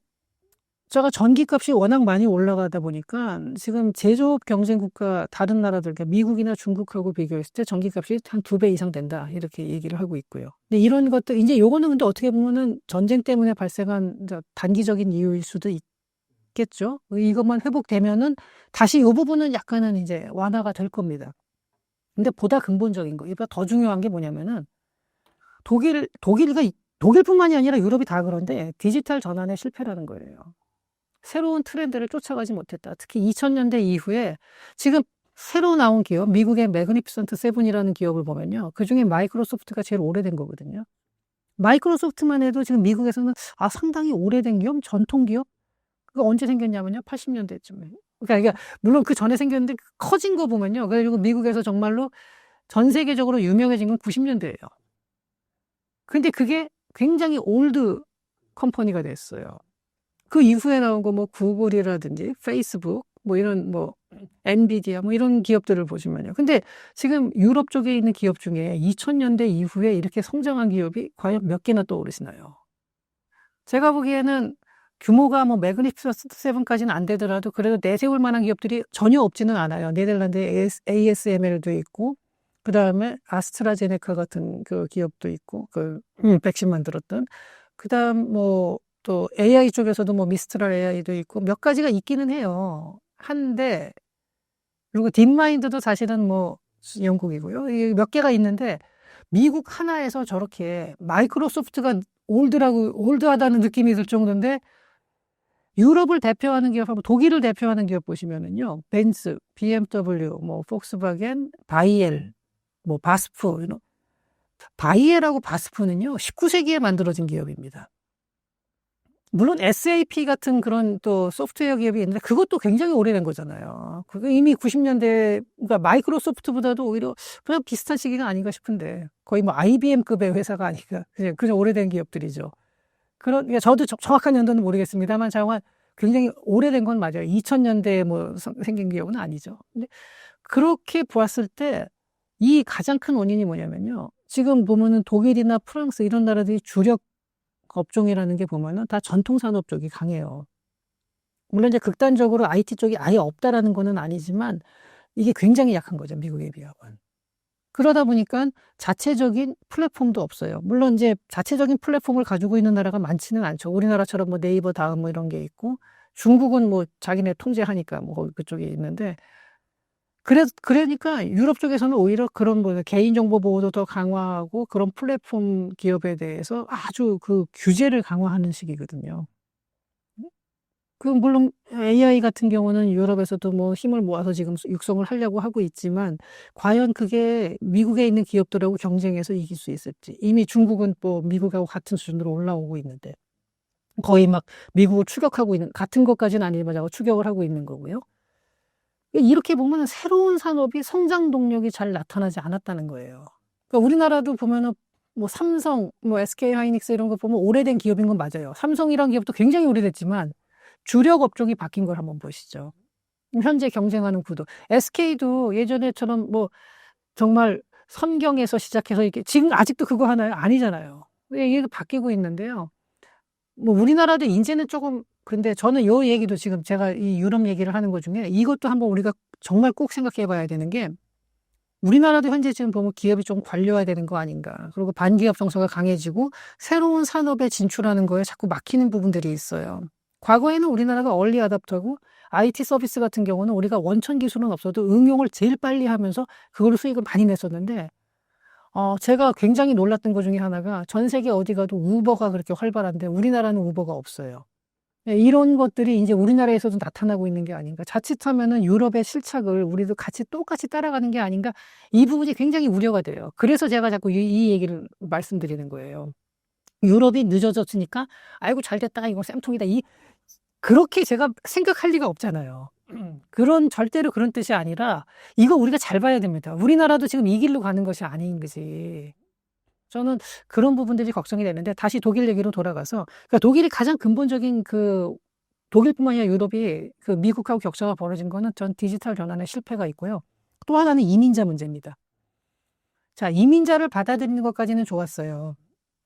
제가 전기값이 워낙 많이 올라가다 보니까 지금 제조업 경쟁국가 다른 나라들, 그러니까 미국이나 중국하고 비교했을 때 전기값이 한 2배 이상 된다 이렇게 얘기를 하고 있고요. 근데 이런 것들 이제 요거는 근데 어떻게 보면은 전쟁 때문에 발생한 단기적인 이유일 수도 있겠죠. 이것만 회복되면은 다시 이 부분은 약간은 이제 완화가 될 겁니다. 근데 보다 근본적인 거, 이보다 더 중요한 게 뭐냐면은 독일뿐만이 아니라 유럽이 다 그런데 디지털 전환의 실패라는 거예요. 새로운 트렌드를 쫓아가지 못했다. 특히 2000년대 이후에 지금 새로 나온 기업, 미국의 매그니피선트 세븐이라는 기업을 보면요. 그중에 마이크로소프트가 제일 오래된 거거든요. 마이크로소프트만 해도 지금 미국에서는 상당히 오래된 기업, 전통 기업? 그거 언제 생겼냐면요. 80년대쯤에. 그러니까 물론 그 전에 생겼는데 커진 거 보면요. 그리고 미국에서 정말로 전 세계적으로 유명해진 건 90년대예요. 근데 그게 굉장히 올드 컴퍼니가 됐어요. 그 이후에 나온 거 뭐 구글이라든지 페이스북 뭐 이런 뭐 엔비디아 뭐 이런 기업들을 보시면요. 근데 지금 유럽 쪽에 있는 기업 중에 2000년대 이후에 이렇게 성장한 기업이 과연 몇 개나 떠오르시나요? 제가 보기에는 규모가 뭐 매그니피선트 세븐까지는 안 되더라도 그래도 내세울 만한 기업들이 전혀 없지는 않아요. 네덜란드에 ASML도 있고 그다음에 아스트라제네카 같은 그 기업도 있고 백신 만들었던 그다음 뭐 또 AI 쪽에서도 뭐 미스트랄 AI도 있고 몇 가지가 있기는 해요. 한데 그리고 딥마인드도 사실은 뭐 영국이고요. 이게 몇 개가 있는데 미국 하나에서 저렇게 마이크로소프트가 올드하다는 느낌이 들 정도인데 유럽을 대표하는 기업, 독일을 대표하는 기업 보시면은요, 벤츠, BMW, 뭐 폭스바겐, 바이엘, 뭐 바스프, 바이엘하고 바스프는요, 19세기에 만들어진 기업입니다. 물론 SAP 같은 그런 또 소프트웨어 기업이 있는데 그것도 굉장히 오래된 거잖아요. 그거 이미 90년대, 그러니까 마이크로소프트보다도 오히려 그냥 비슷한 시기가 아닌가 싶은데 거의 뭐 IBM급의 회사가 아닌가. 그냥 오래된 기업들이죠. 그러니까 저도 정확한 연도는 모르겠습니다만 자관 굉장히 오래된 건 맞아요. 2000년대에 뭐 생긴 기업은 아니죠. 근데 그렇게 보았을 때 이 가장 큰 원인이 뭐냐면요. 지금 보면은 독일이나 프랑스 이런 나라들이 주력 업종이라는 게 보면은 다 전통 산업 쪽이 강해요. 물론 이제 극단적으로 IT 쪽이 아예 없다라는 거는 아니지만 이게 굉장히 약한 거죠. 미국에 비하면. 그러다 보니까 자체적인 플랫폼도 없어요. 물론 이제 자체적인 플랫폼을 가지고 있는 나라가 많지는 않죠. 우리나라처럼 뭐 네이버, 다음 뭐 이런 게 있고, 중국은 뭐 자기네 통제하니까 뭐 거기 그쪽에 있는데, 그러니까 유럽 쪽에서는 오히려 그런 뭐 개인정보 보호도 더 강화하고 그런 플랫폼 기업에 대해서 아주 그 규제를 강화하는 식이거든요. 물론 AI 같은 경우는 유럽에서도 뭐 힘을 모아서 지금 육성을 하려고 하고 있지만, 과연 그게 미국에 있는 기업들하고 경쟁해서 이길 수 있을지. 이미 중국은 뭐 미국하고 같은 수준으로 올라오고 있는데, 거의 막 미국을 추격하고 있는, 같은 것까지는 아니지만 추격을 하고 있는 거고요. 이렇게 보면 새로운 산업이 성장 동력이 잘 나타나지 않았다는 거예요. 그러니까 우리나라도 보면은 뭐 삼성, 뭐 SK 하이닉스 이런 거 보면 오래된 기업인 건 맞아요. 삼성이란 기업도 굉장히 오래됐지만 주력 업종이 바뀐 걸 한번 보시죠. 현재 경쟁하는 구도. SK도 예전에처럼 뭐 정말 선경에서 시작해서 이렇게 지금 아직도 그거 하나요? 아니잖아요. 이게 바뀌고 있는데요. 뭐 우리나라도 이제는 조금, 근데 저는 요 얘기도 지금 제가 이 유럽 얘기를 하는 것 중에 이것도 한번 우리가 정말 꼭 생각해 봐야 되는 게, 우리나라도 현재 지금 보면 기업이 좀 관료화되는 거 아닌가. 그리고 반기업 정서가 강해지고 새로운 산업에 진출하는 거에 자꾸 막히는 부분들이 있어요. 과거에는 우리나라가 얼리 어댑터고 IT 서비스 같은 경우는 우리가 원천 기술은 없어도 응용을 제일 빨리 하면서 그걸로 수익을 많이 냈었는데, 제가 굉장히 놀랐던 것 중에 하나가 전 세계 어디 가도 우버가 그렇게 활발한데 우리나라는 우버가 없어요. 네, 이런 것들이 이제 우리나라에서도 나타나고 있는 게 아닌가. 자칫하면은 유럽의 실착을 우리도 같이 똑같이 따라가는 게 아닌가. 이 부분이 굉장히 우려가 돼요. 그래서 제가 자꾸 이 얘기를 말씀드리는 거예요. 유럽이 늦어졌으니까 아이고 잘 됐다, 이거 쌤통이다. 그렇게 제가 생각할 리가 없잖아요. 절대로 그런 뜻이 아니라 이거 우리가 잘 봐야 됩니다. 우리나라도 지금 이 길로 가는 것이 아닌 거지. 저는 그런 부분들이 걱정이 되는데, 다시 독일 얘기로 돌아가서, 그러니까 독일이 가장 근본적인 독일뿐만 아니라 유럽이 미국하고 격차가 벌어진 거는 전 디지털 전환의 실패가 있고요. 또 하나는 이민자 문제입니다. 자, 이민자를 받아들이는 것까지는 좋았어요.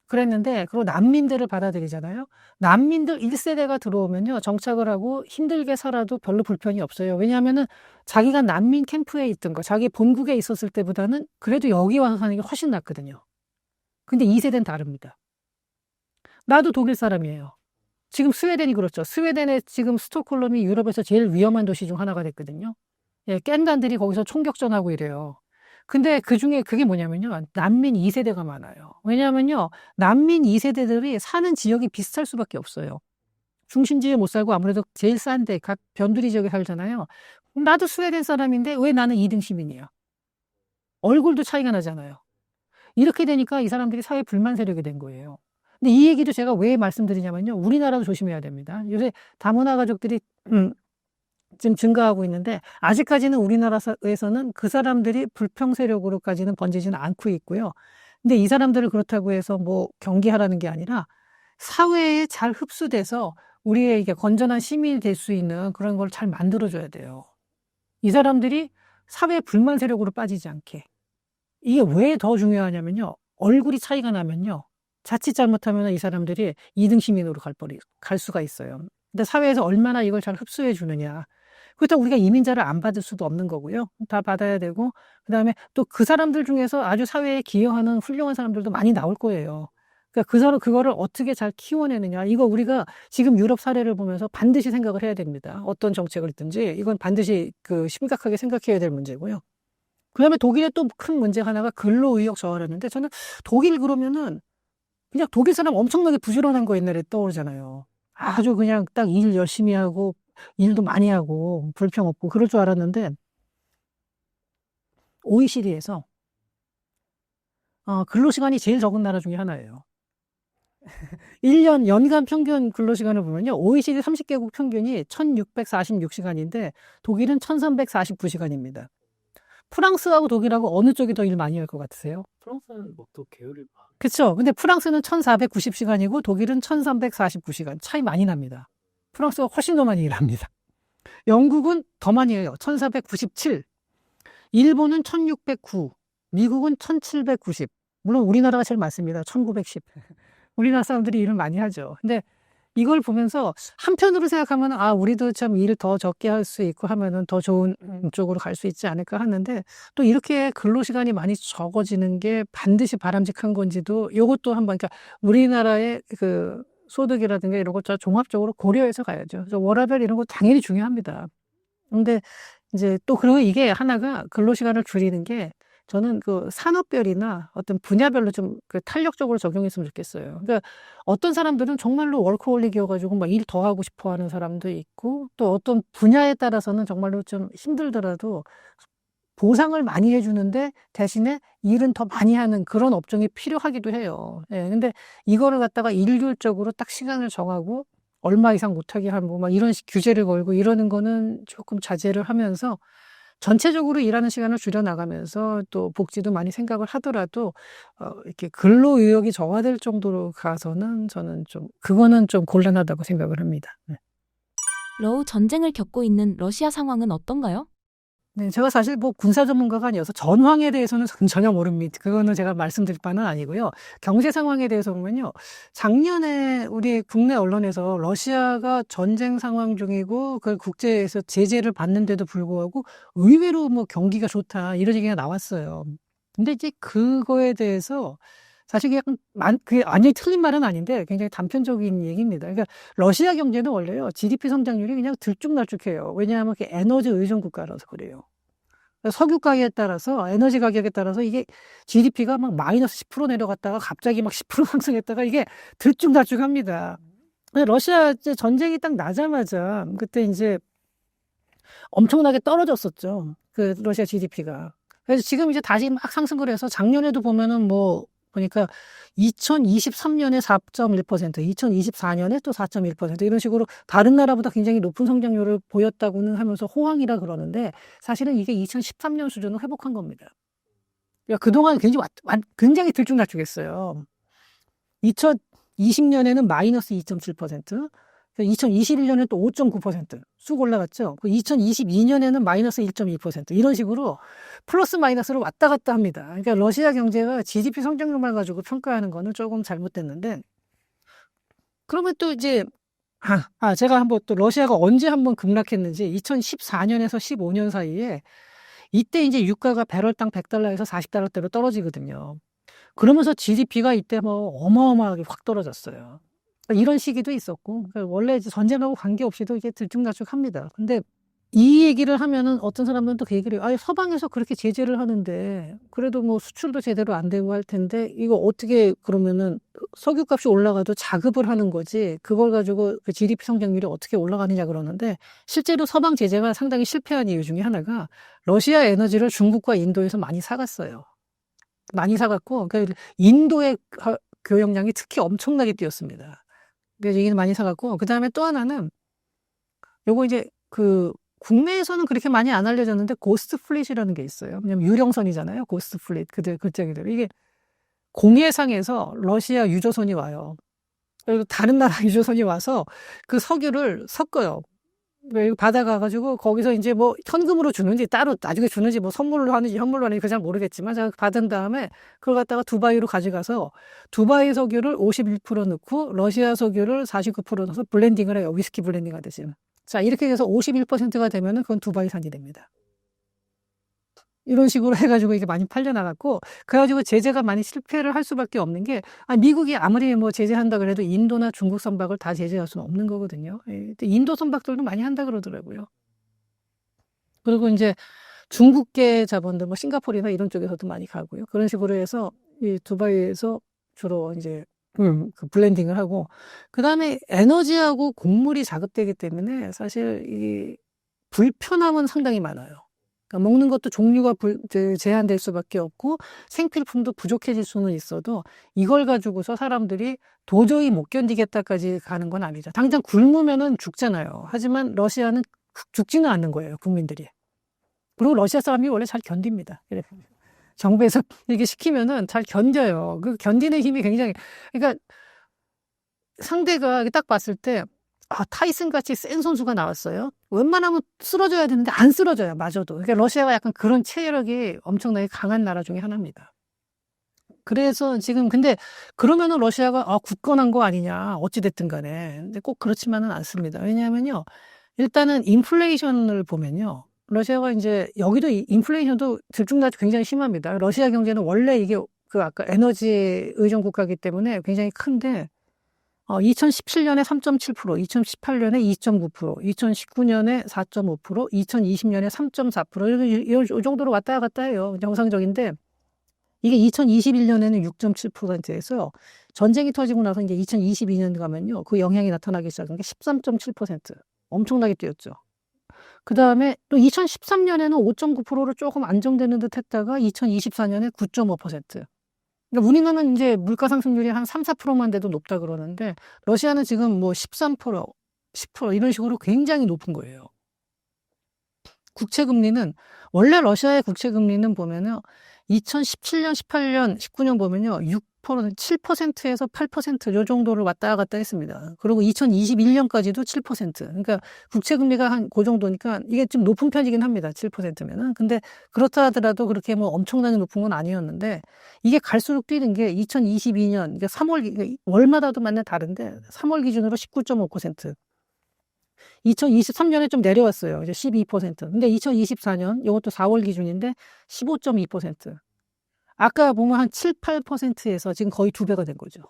그랬는데, 그리고 난민들을 받아들이잖아요. 난민들 1세대가 들어오면요, 정착을 하고 힘들게 살아도 별로 불편이 없어요. 왜냐하면은 자기가 난민 캠프에 있던 거, 자기 본국에 있었을 때보다는 그래도 여기 와서 사는 게 훨씬 낫거든요. 근데 2세대는 다릅니다. 나도 독일 사람이에요. 지금 스웨덴이 그렇죠. 스웨덴의 지금 스톡홀름이 유럽에서 제일 위험한 도시 중 하나가 됐거든요. 예, 깽단들이 거기서 총격전하고 이래요. 근데 그 중에 그게 뭐냐면요, 난민 2세대가 많아요. 왜냐하면요, 난민 2세대들이 사는 지역이 비슷할 수밖에 없어요. 중심지에 못 살고 아무래도 제일 싼데 각 변두리 지역에 살잖아요. 나도 스웨덴 사람인데 왜 나는 2등 시민이야? 얼굴도 차이가 나잖아요. 이렇게 되니까 이 사람들이 사회 불만 세력이 된 거예요. 근데 이 얘기도 제가 왜 말씀드리냐면요, 우리나라도 조심해야 됩니다. 요새 다문화 가족들이 지금 증가하고 있는데, 아직까지는 우리나라에서는 그 사람들이 불평 세력으로까지는 번지지는 않고 있고요. 근데 이 사람들을 그렇다고 해서 뭐 경계하라는 게 아니라 사회에 잘 흡수돼서 우리의 이게 건전한 시민이 될 수 있는 그런 걸 잘 만들어줘야 돼요. 이 사람들이 사회 불만 세력으로 빠지지 않게. 이게 왜 더 중요하냐면요, 얼굴이 차이가 나면요, 자칫 잘못하면 이 사람들이 2등 시민으로 갈 수가 있어요. 근데 사회에서 얼마나 이걸 잘 흡수해 주느냐. 그렇다고 우리가 이민자를 안 받을 수도 없는 거고요. 다 받아야 되고, 그다음에 또 그 사람들 중에서 아주 사회에 기여하는 훌륭한 사람들도 많이 나올 거예요. 그러니까 그거를 어떻게 잘 키워내느냐. 이거 우리가 지금 유럽 사례를 보면서 반드시 생각을 해야 됩니다. 어떤 정책을 있든지 이건 반드시 심각하게 생각해야 될 문제고요. 그다음에 독일의 또 큰 문제 하나가 근로의욕 저하라는데, 저는 독일 그러면은 그냥 독일 사람 엄청나게 부지런한 거 옛날에 떠오르잖아요. 아주 그냥 딱 일 열심히 하고 일도 많이 하고 불평 없고 그럴 줄 알았는데, OECD에서 근로시간이 제일 적은 나라 중에 하나예요. 1년 연간 평균 근로시간을 보면요, OECD 30개국 평균이 1646시간인데 독일은 1349시간입니다. 프랑스하고 독일하고 어느 쪽이 더 일 많이 할 것 같으세요?
프랑스는 뭐 또 게으를
그쵸. 근데 프랑스는 1490시간이고 독일은 1349시간. 차이 많이 납니다. 프랑스가 훨씬 더 많이 일합니다. 영국은 더 많이 해요. 1497. 일본은 1609. 미국은 1790. 물론 우리나라가 제일 많습니다. 1910. 우리나라 사람들이 일을 많이 하죠. 근데 이걸 보면서 한편으로 생각하면 우리도 참 일 더 적게 할 수 있고 하면은 더 좋은 쪽으로 갈 수 있지 않을까 하는데 또 이렇게 근로시간이 많이 적어지는 게 반드시 바람직한 건지도 요것도 한번 그러니까 우리나라의 그 소득이라든가 이런 것 종합적으로 고려해서 가야죠. 그래서 워라밸 이런 거 당연히 중요합니다. 근데 이제 또 그리고 이게 하나가 근로시간을 줄이는 게 저는 그 산업별이나 어떤 분야별로 좀 그 탄력적으로 적용했으면 좋겠어요. 그러니까 어떤 사람들은 정말로 워커홀릭이어가지고 막 일 더 하고 싶어 하는 사람도 있고 또 어떤 분야에 따라서는 정말로 좀 힘들더라도 보상을 많이 해주는데 대신에 일은 더 많이 하는 그런 업종이 필요하기도 해요. 예, 근데 이거를 갖다가 일률적으로 딱 시간을 정하고 얼마 이상 못하게 하고 막 이런 규제를 걸고 이러는 거는 조금 자제를 하면서 전체적으로 일하는 시간을 줄여나가면서 또 복지도 많이 생각을 하더라도 이렇게 근로 의욕이 저하될 정도로 가서는 저는 좀 그거는 좀 곤란하다고 생각을 합니다. 네.
러우 전쟁을 겪고 있는 러시아 상황은 어떤가요?
네, 제가 사실 뭐 군사 전문가가 아니어서 전황에 대해서는 전혀 모릅니다. 그거는 제가 말씀드릴 바는 아니고요. 경제 상황에 대해서 보면요. 작년에 우리 국내 언론에서 러시아가 전쟁 상황 중이고 그 국제에서 제재를 받는데도 불구하고 의외로 뭐 경기가 좋다 이런 얘기가 나왔어요. 근데 이제 그거에 대해서 사실 그게 완전히 틀린 말은 아닌데 굉장히 단편적인 얘기입니다. 그러니까 러시아 경제는 원래요. GDP 성장률이 그냥 들쭉날쭉해요. 왜냐하면 그게 에너지 의존 국가라서 그래요. 석유 가격에 따라서 에너지 가격에 따라서 이게 GDP가 막 마이너스 10% 내려갔다가 갑자기 막 10% 상승했다가 이게 들쭉날쭉합니다. 러시아 이제 전쟁이 딱 나자마자 그때 이제 엄청나게 떨어졌었죠. 그 러시아 GDP가. 그래서 지금 이제 다시 막 상승을 해서 작년에도 보면은 뭐 보니까 2023년에 4.1%, 2024년에 또 4.1% 이런 식으로 다른 나라보다 굉장히 높은 성장률을 보였다고는 하면서 호황이라 그러는데 사실은 이게 2013년 수준을 회복한 겁니다. 그러니까 그동안 굉장히 들쭉날쭉했어요. 2020년에는 마이너스 2.7%, 2021년에 또 5.9% 올라갔죠. 2022년에는 마이너스 1.2% 이런 식으로 플러스 마이너스로 왔다 갔다 합니다. 그러니까 러시아 경제가 GDP 성장률만 가지고 평가하는 거는 조금 잘못됐는데 그러면 또 이제 제가 한번 또 러시아가 언제 한번 급락했는지 2014년에서 15년 사이에 이때 이제 유가가 배럴당 100달러에서 40달러대로 떨어지거든요. 그러면서 GDP가 이때 뭐 어마어마하게 확 떨어졌어요. 이런 시기도 있었고, 원래 이제 전쟁하고 관계없이도 이게 들쭉날쭉합니다. 근데 이 얘기를 하면은 어떤 사람들은 또 그 얘기를 해요. 서방에서 그렇게 제재를 하는데, 그래도 뭐 수출도 제대로 안 되고 할 텐데, 이거 어떻게 그러면은 석유값이 올라가도 자급을 하는 거지, 그걸 가지고 그 GDP 성장률이 어떻게 올라가느냐 그러는데, 실제로 서방 제재가 상당히 실패한 이유 중에 하나가 러시아 에너지를 중국과 인도에서 많이 사갔어요. 많이 사갔고, 그러니까 인도의 교역량이 특히 엄청나게 뛰었습니다. 그래서 얘기는 많이 사갔고, 그 다음에 또 하나는, 요거 이제 국내에서는 그렇게 많이 안 알려졌는데, 고스트 플릿이라는 게 있어요. 왜냐면 유령선이잖아요. 고스트 플릿. 그때기들. 이게 공해상에서 러시아 유조선이 와요. 그리고 다른 나라 유조선이 와서 그 석유를 섞어요. 받아가가지고 거기서 이제 뭐 현금으로 주는지 따로 나중에 주는지 뭐 선물로 하는지 현물로 하는지 그잘 모르겠지만 제가 받은 다음에 그걸 갖다가 두바이로 가져가서 두바이 석유를 51% 넣고 러시아 석유를 49% 넣어서 블렌딩을 해요. 위스키 블렌딩 하듯이. 자, 이렇게 해서 51%가 되면은 그건 두바이산이 됩니다. 이런 식으로 해가지고 이게 많이 팔려나갔고, 그래가지고 제재가 많이 실패를 할 수밖에 없는 게, 미국이 아무리 뭐 제재한다 그래도 인도나 중국 선박을 다 제재할 수는 없는 거거든요. 인도 선박들도 많이 한다 그러더라고요. 그리고 이제 중국계 자본들, 뭐 싱가포르나 이런 쪽에서도 많이 가고요. 그런 식으로 해서 이 두바이에서 주로 이제 그 블렌딩을 하고, 그 다음에 에너지하고 곡물이 자급되기 때문에 사실 이 불편함은 상당히 많아요. 그러니까 먹는 것도 종류가 제한될 수밖에 없고 생필품도 부족해질 수는 있어도 이걸 가지고서 사람들이 도저히 못 견디겠다까지 가는 건 아니죠. 당장 굶으면은 죽잖아요. 하지만 러시아는 죽지는 않는 거예요, 국민들이. 그리고 러시아 사람이 원래 잘 견딥니다. 정부에서 이게 시키면은 잘 견뎌요. 그 견디는 힘이 굉장히, 그러니까 상대가 딱 봤을 때 타이슨 같이 센 선수가 나왔어요. 웬만하면 쓰러져야 되는데 안 쓰러져요. 마저도. 그러니까 러시아가 약간 그런 체력이 엄청나게 강한 나라 중에 하나입니다. 그래서 지금 근데 그러면은 러시아가 굳건한 거 아니냐 어찌 됐든 간에 근데 꼭 그렇지만은 않습니다. 왜냐하면요 일단은 인플레이션을 보면요 러시아가 이제 여기도 인플레이션도 들쭉날쭉 굉장히 심합니다. 러시아 경제는 원래 이게 그 아까 에너지 의존 국가이기 때문에 굉장히 큰데 2017년에 3.7%, 2018년에 2.9%, 2019년에 4.5%, 2020년에 3.4% 이 정도로 왔다 갔다 해요. 정상적인데 이게 2021년에는 6.7%에서 전쟁이 터지고 나서 이제 2022년 가면요. 그 영향이 나타나기 시작한 게 13.7%. 엄청나게 뛰었죠. 그 다음에 또 2013년에는 5.9%로 조금 안정되는 듯 했다가 2024년에 9.5%. 그러니까 우리나라는 이제 물가 상승률이 한 3, 4%만 돼도 높다 그러는데 러시아는 지금 뭐 13%, 10% 이런 식으로 굉장히 높은 거예요. 국채 금리는 원래 러시아의 국채 금리는 보면은 2017년, 18년, 19년 보면요. 6%, 7%에서 8%요 정도를 왔다 갔다 했습니다. 그리고 2021년까지도 7%. 그러니까 국채 금리가 한 그 정도니까 이게 좀 높은 편이긴 합니다. 7%면은. 근데 그렇다 하더라도 그렇게 뭐 엄청나게 높은 건 아니었는데 이게 갈수록 뛰는 게 2022년, 그러니까 3월, 월마다도 만나 다른데 3월 기준으로 19.5%. 2023년에 좀 내려왔어요. 이제 12%. 근데 2024년, 이것도 4월 기준인데 15.2%. 아까 보면 한 7, 8%에서 지금 거의 2배가 된 거죠.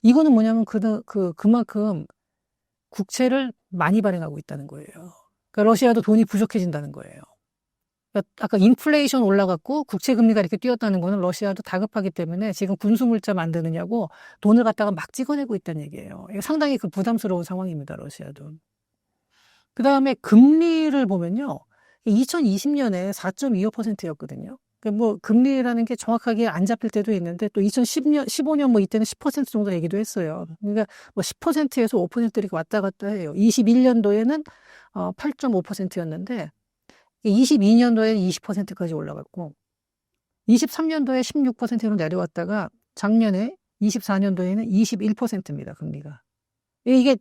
이거는 뭐냐면 그만큼 국채를 많이 발행하고 있다는 거예요. 그러니까 러시아도 돈이 부족해진다는 거예요. 그러니까 아까 인플레이션 올라갔고 국채 금리가 이렇게 뛰었다는 거는 러시아도 다급하기 때문에 지금 군수물자 만드느냐고 돈을 갖다가 막 찍어내고 있다는 얘기예요. 이게 상당히 부담스러운 상황입니다. 러시아도. 그 다음에 금리를 보면요. 2020년에 4.25%였거든요. 뭐, 금리라는 게 정확하게 안 잡힐 때도 있는데, 또 2010년, 15년 뭐 이때는 10% 정도 얘기도 했어요. 그러니까 뭐 10%에서 5% 이렇게 왔다 갔다 해요. 21년도에는 8.5%였는데, 22년도에는 20%까지 올라갔고, 23년도에 16%로 내려왔다가, 작년에 24년도에는 21%입니다, 금리가. 이게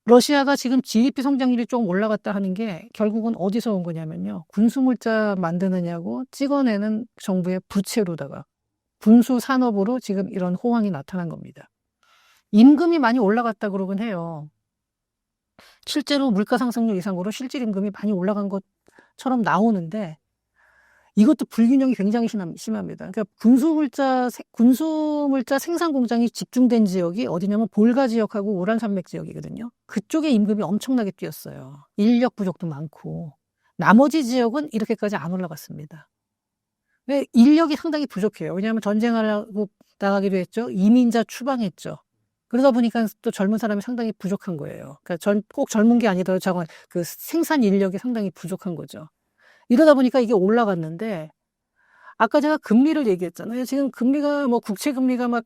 러시아가 지금 GDP 성장률이 조금 올라갔다 하는 게 결국은 어디서 온 거냐면요. 군수물자 만드느냐고 찍어내는 정부의 부채로다가 군수 산업으로 지금 이런 호황이 나타난 겁니다. 임금이 많이 올라갔다 그러긴 해요. 실제로 물가 상승률 이상으로 실질 임금이 많이 올라간 것처럼 나오는데 이것도 불균형이 굉장히 심합니다. 그러니까 군수물자 생산 공장이 집중된 지역이 어디냐면 볼가 지역하고 우랄산맥 지역이거든요. 그쪽에 임금이 엄청나게 뛰었어요. 인력 부족도 많고. 나머지 지역은 이렇게까지 안 올라갔습니다. 왜? 인력이 상당히 부족해요. 왜냐하면 전쟁하려고 나가기도 했죠. 이민자 추방했죠. 그러다 보니까 또 젊은 사람이 상당히 부족한 거예요. 그러니까 꼭 젊은 게 아니더라도 그 생산 인력이 상당히 부족한 거죠. 이러다 보니까 이게 올라갔는데, 아까 제가 금리를 얘기했잖아요. 지금 금리가 국채 금리가 막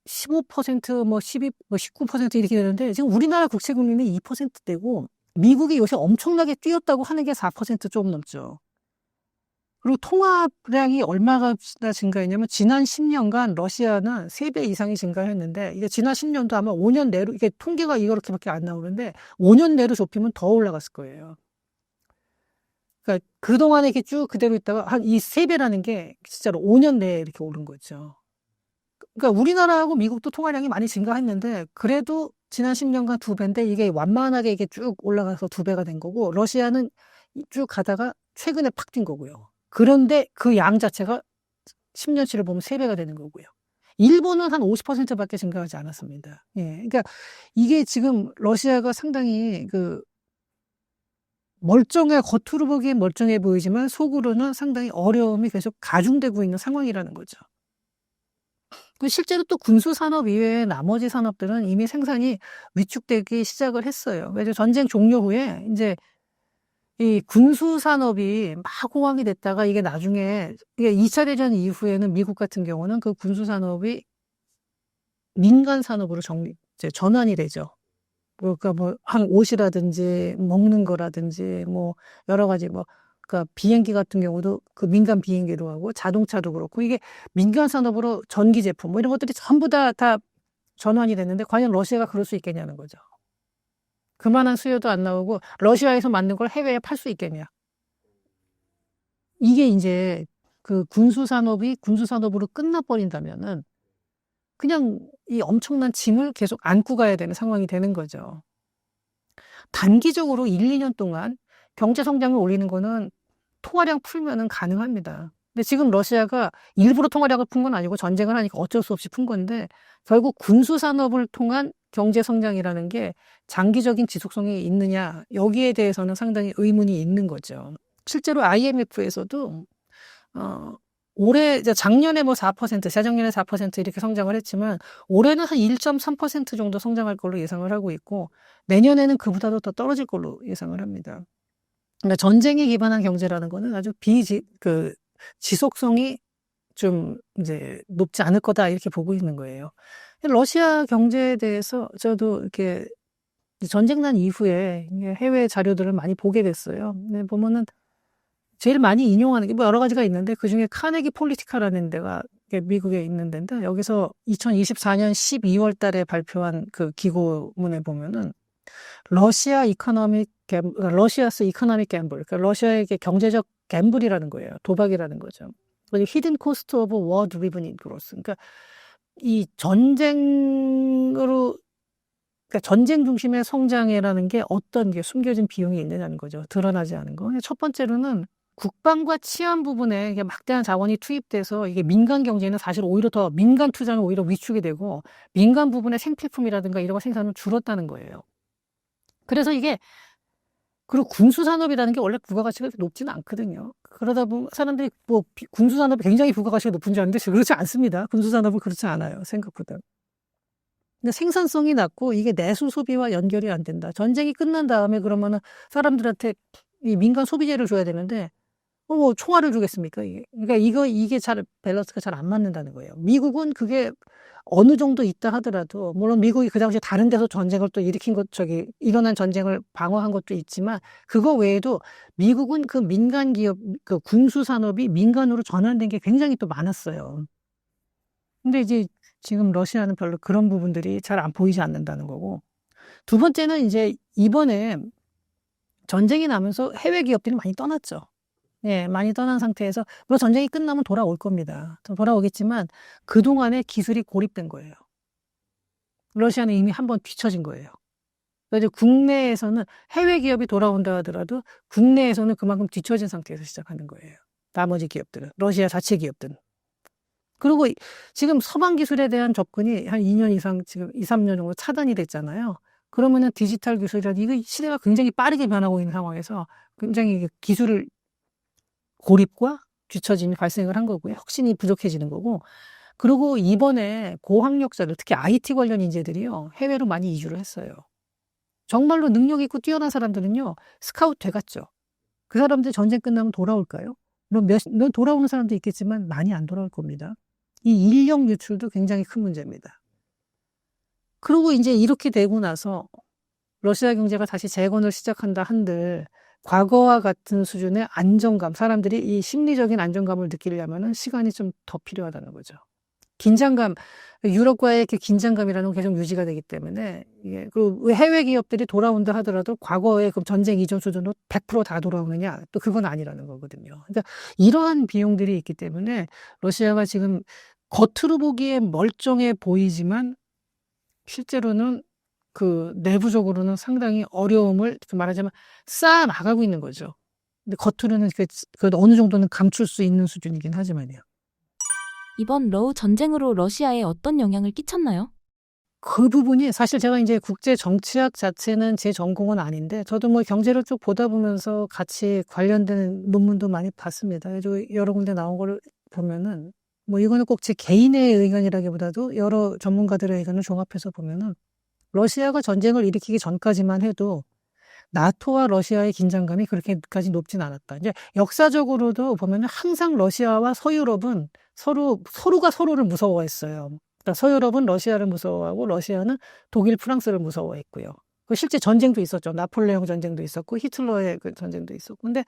15%, 12, 19% 이렇게 되는데, 지금 우리나라 국채 금리는 2%대고, 미국이 요새 엄청나게 뛰었다고 하는 게 4% 조금 넘죠. 그리고 통화량이 얼마나 증가했냐면, 지난 10년간 러시아는 3배 이상이 증가했는데, 이게 지난 10년도 아마 5년 내로, 이게 통계가 이렇게밖에 안 나오는데, 5년 내로 좁히면 더 올라갔을 거예요. 그러니까 그동안에 이렇게 쭉 그대로 있다가 한 이 3배라는 게 진짜로 5년 내에 이렇게 오른 거죠. 그러니까 우리나라하고 미국도 통화량이 많이 증가했는데 그래도 지난 10년간 2배인데 이게 완만하게 이게 쭉 올라가서 2배가 된 거고 러시아는 쭉 가다가 최근에 팍 뛴 거고요. 그런데 그 양 자체가 10년치를 보면 3배가 되는 거고요. 일본은 한 50%밖에 증가하지 않았습니다. 예. 그러니까 이게 지금 러시아가 상당히 겉으로 보기엔 멀쩡해 보이지만 속으로는 상당히 어려움이 계속 가중되고 있는 상황이라는 거죠. 실제로 또 군수산업 이외에 나머지 산업들은 이미 생산이 위축되기 시작을 했어요. 그래서 전쟁 종료 후에 이제 이 군수산업이 막 호황이 됐다가 이게 나중에 2차 대전 이후에는 미국 같은 경우는 그 군수산업이 민간 산업으로 이제 전환이 되죠. 그러니까 한 옷이라든지 먹는 거라든지 여러 가지 그러니까 비행기 같은 경우도 그 민간 비행기로 하고 자동차도 그렇고 이게 민간 산업으로 전기 제품 이런 것들이 전부 다 전환이 됐는데 과연 러시아가 그럴 수 있겠냐는 거죠. 그만한 수요도 안 나오고 러시아에서 만든 걸 해외에 팔 수 있겠냐. 이게 이제 그 군수산업으로 끝나버린다면은 그냥 이 엄청난 짐을 계속 안고 가야 되는 상황이 되는 거죠. 단기적으로 1, 2년 동안 경제 성장을 올리는 거는 통화량 풀면은 가능합니다. 근데 지금 러시아가 일부러 통화량을 푼 건 아니고 전쟁을 하니까 어쩔 수 없이 푼 건데 결국 군수 산업을 통한 경제 성장이라는 게 장기적인 지속성이 있느냐 여기에 대해서는 상당히 의문이 있는 거죠. 실제로 IMF에서도 올해 작년에 뭐 4%, 재작년에 4% 이렇게 성장을 했지만 올해는 한 1.3% 정도 성장할 걸로 예상을 하고 있고 내년에는 그보다도 더 떨어질 걸로 예상을 합니다. 그러니까 전쟁에 기반한 경제라는 거는 아주 지속성이 좀 이제 높지 않을 거다 이렇게 보고 있는 거예요. 러시아 경제에 대해서 저도 이렇게 전쟁 난 이후에 해외 자료들을 많이 보게 됐어요. 근데 보면은 제일 많이 인용하는 게 뭐 여러 가지가 있는데 그중에 카네기 폴리티카라는 데가 미국에 있는 데인데 여기서 2024년 12월 달에 발표한 그 기고문에 보면은 러시아스 이코노믹 갬블, 그러니까 러시아에게 경제적 갬블이라는 거예요. 도박이라는 거죠. 히든 코스트 오브 워 드리븐 그로스. 그러니까 이 그러니까 전쟁 중심의 성장이라는 게 어떤 게 숨겨진 비용이 있느냐는 거죠. 드러나지 않은 거. 첫 번째로는 국방과 치안 부분에 이게 막대한 자원이 투입돼서 이게 민간 경제는 사실 오히려 더 민간 투자는 오히려 위축이 되고 민간 부분의 생필품이라든가 이런 거 생산은 줄었다는 거예요. 그래서 그리고 군수산업이라는 게 원래 부가가치가 높지는 않거든요. 그러다 보면 사람들이 뭐 군수산업이 굉장히 부가가치가 높은 줄 아는데 그렇지 않습니다. 군수산업은 그렇지 않아요. 생각보다. 근데 생산성이 낮고 이게 내수 소비와 연결이 안 된다. 전쟁이 끝난 다음에 그러면은 사람들한테 이 민간 소비재를 줘야 되는데 뭐 총알을 주겠습니까? 그러니까 이게 밸런스가 잘 안 맞는다는 거예요. 미국은 그게 어느 정도 있다 하더라도, 물론 미국이 그 당시에 다른 데서 전쟁을 또 일어난 전쟁을 방어한 것도 있지만, 그거 외에도 미국은 그 민간 기업, 그 군수 산업이 민간으로 전환된 게 굉장히 또 많았어요. 근데 이제 지금 러시아는 별로 그런 부분들이 잘 안 보이지 않는다는 거고. 두 번째는 이제 이번에 전쟁이 나면서 해외 기업들이 많이 떠났죠. 예, 많이 떠난 상태에서, 물론 전쟁이 끝나면 돌아올 겁니다. 돌아오겠지만, 그동안에 기술이 고립된 거예요. 러시아는 이미 한번 뒤처진 거예요. 그래서 국내에서는 해외 기업이 돌아온다 하더라도, 국내에서는 그만큼 뒤처진 상태에서 시작하는 거예요. 나머지 기업들은, 러시아 자체 기업들은. 그리고 지금 서방 기술에 대한 접근이 한 2년 이상, 지금 2, 3년 정도 차단이 됐잖아요. 그러면은 디지털 기술이라든지, 이거 시대가 굉장히 빠르게 변하고 있는 상황에서 굉장히 기술을 고립과 뒤처짐이 발생을 한 거고요. 혁신이 부족해지는 거고. 그리고 이번에 고학력자들, 특히 IT 관련 인재들이요, 해외로 많이 이주를 했어요. 정말로 능력 있고 뛰어난 사람들은요, 스카우트 돼갔죠. 그 사람들 전쟁 끝나면 돌아올까요? 물론 돌아오는 사람도 있겠지만 많이 안 돌아올 겁니다. 이 인력 유출도 굉장히 큰 문제입니다. 그리고 이제 이렇게 되고 나서 러시아 경제가 다시 재건을 시작한다 한들 과거와 같은 수준의 안정감, 사람들이 이 심리적인 안정감을 느끼려면 시간이 좀 더 필요하다는 거죠. 긴장감, 유럽과의 이렇게 긴장감이라는 건 계속 유지가 되기 때문에 그리고 해외 기업들이 돌아온다 하더라도 과거의 그 전쟁 이전 수준으로 100% 다 돌아오느냐? 또 그건 아니라는 거거든요. 그러니까 이러한 비용들이 있기 때문에 러시아가 지금 겉으로 보기에 멀쩡해 보이지만 실제로는 그 내부적으로는 상당히 어려움을 말하자면 쌓아 나가고 있는 거죠. 근데 겉으로는 그 어느 정도는 감출 수 있는 수준이긴 하지만요.
이번 러우 전쟁으로 러시아에 어떤 영향을 끼쳤나요?
그 부분이 사실 제가 이제 국제 정치학 자체는 제 전공은 아닌데 저도 뭐 경제를 쭉 보다 보면서 같이 관련된 논문도 많이 봤습니다. 그래서 여러 군데 나온 거를 보면은 뭐 이거는 꼭 제 개인의 의견이라기보다도 여러 전문가들의 의견을 종합해서 보면은 러시아가 전쟁을 일으키기 전까지만 해도 나토와 러시아의 긴장감이 그렇게까지 높진 않았다. 이제 역사적으로도 보면은 항상 러시아와 서유럽은 서로가 서로를 무서워했어요. 그러니까 서유럽은 러시아를 무서워하고 러시아는 독일, 프랑스를 무서워했고요. 실제 전쟁도 있었죠. 나폴레옹 전쟁도 있었고 히틀러의 그 전쟁도 있었고. 근데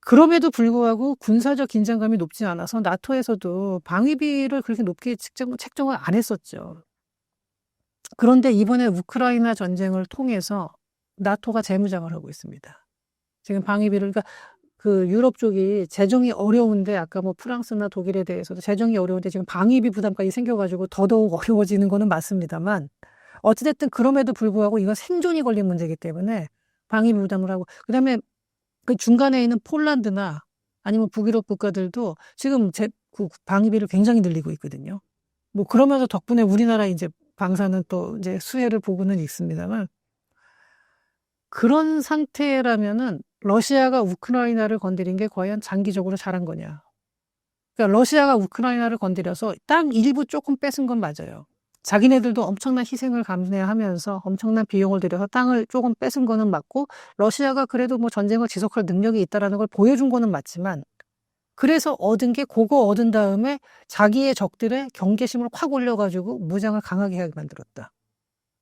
그럼에도 불구하고 군사적 긴장감이 높지 않아서 나토에서도 방위비를 그렇게 높게 책정을 안 했었죠. 그런데 이번에 우크라이나 전쟁을 통해서 나토가 재무장을 하고 있습니다. 지금 방위비를, 그러니까 그 유럽 쪽이 재정이 어려운데 아까 뭐 프랑스나 독일에 대해서도 재정이 어려운데 지금 방위비 부담까지 생겨가지고 더더욱 어려워지는 거는 맞습니다만 어찌됐든 그럼에도 불구하고 이건 생존이 걸린 문제이기 때문에 방위비 부담을 하고 그다음에 그 중간에 있는 폴란드나 아니면 북유럽 국가들도 지금 그 방위비를 굉장히 늘리고 있거든요. 뭐 그러면서 덕분에 우리나라 이제 방사는 또 이제 수혜를 보고는 있습니다만 그런 상태라면은 러시아가 우크라이나를 건드린 게 과연 장기적으로 잘한 거냐. 그러니까 러시아가 우크라이나를 건드려서 땅 일부 조금 뺏은 건 맞아요. 자기네들도 엄청난 희생을 감내하면서 엄청난 비용을 들여서 땅을 조금 뺏은 거는 맞고 러시아가 그래도 뭐 전쟁을 지속할 능력이 있다라는 걸 보여준 거는 맞지만 그래서 얻은 게 그거 얻은 다음에 자기의 적들의 경계심을 확 올려가지고 무장을 강하게 하게 만들었다.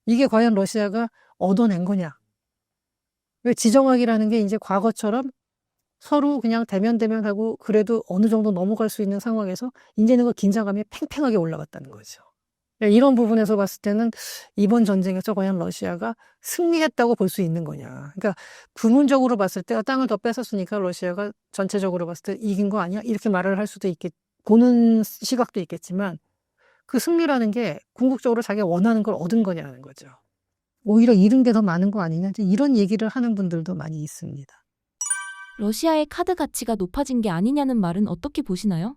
이게 과연 러시아가 얻어낸 거냐. 왜 지정학이라는 게 이제 과거처럼 서로 그냥 대면하고 그래도 어느 정도 넘어갈 수 있는 상황에서 이제는 그 긴장감이 팽팽하게 올라갔다는 거죠. 이런 부분에서 봤을 때는 이번 전쟁에서 과연 러시아가 승리했다고 볼 수 있는 거냐. 그러니까 부문적으로 봤을 때 땅을 더 뺏었으니까 러시아가 전체적으로 봤을 때 이긴 거 아니야? 이렇게 말을 할 수도 보는 시각도 있겠지만 그 승리라는 게 궁극적으로 자기가 원하는 걸 얻은 거냐는 거죠. 오히려 잃은 게 더 많은 거 아니냐. 이런 얘기를 하는 분들도 많이 있습니다.
러시아의 카드 가치가 높아진 게 아니냐는 말은 어떻게 보시나요?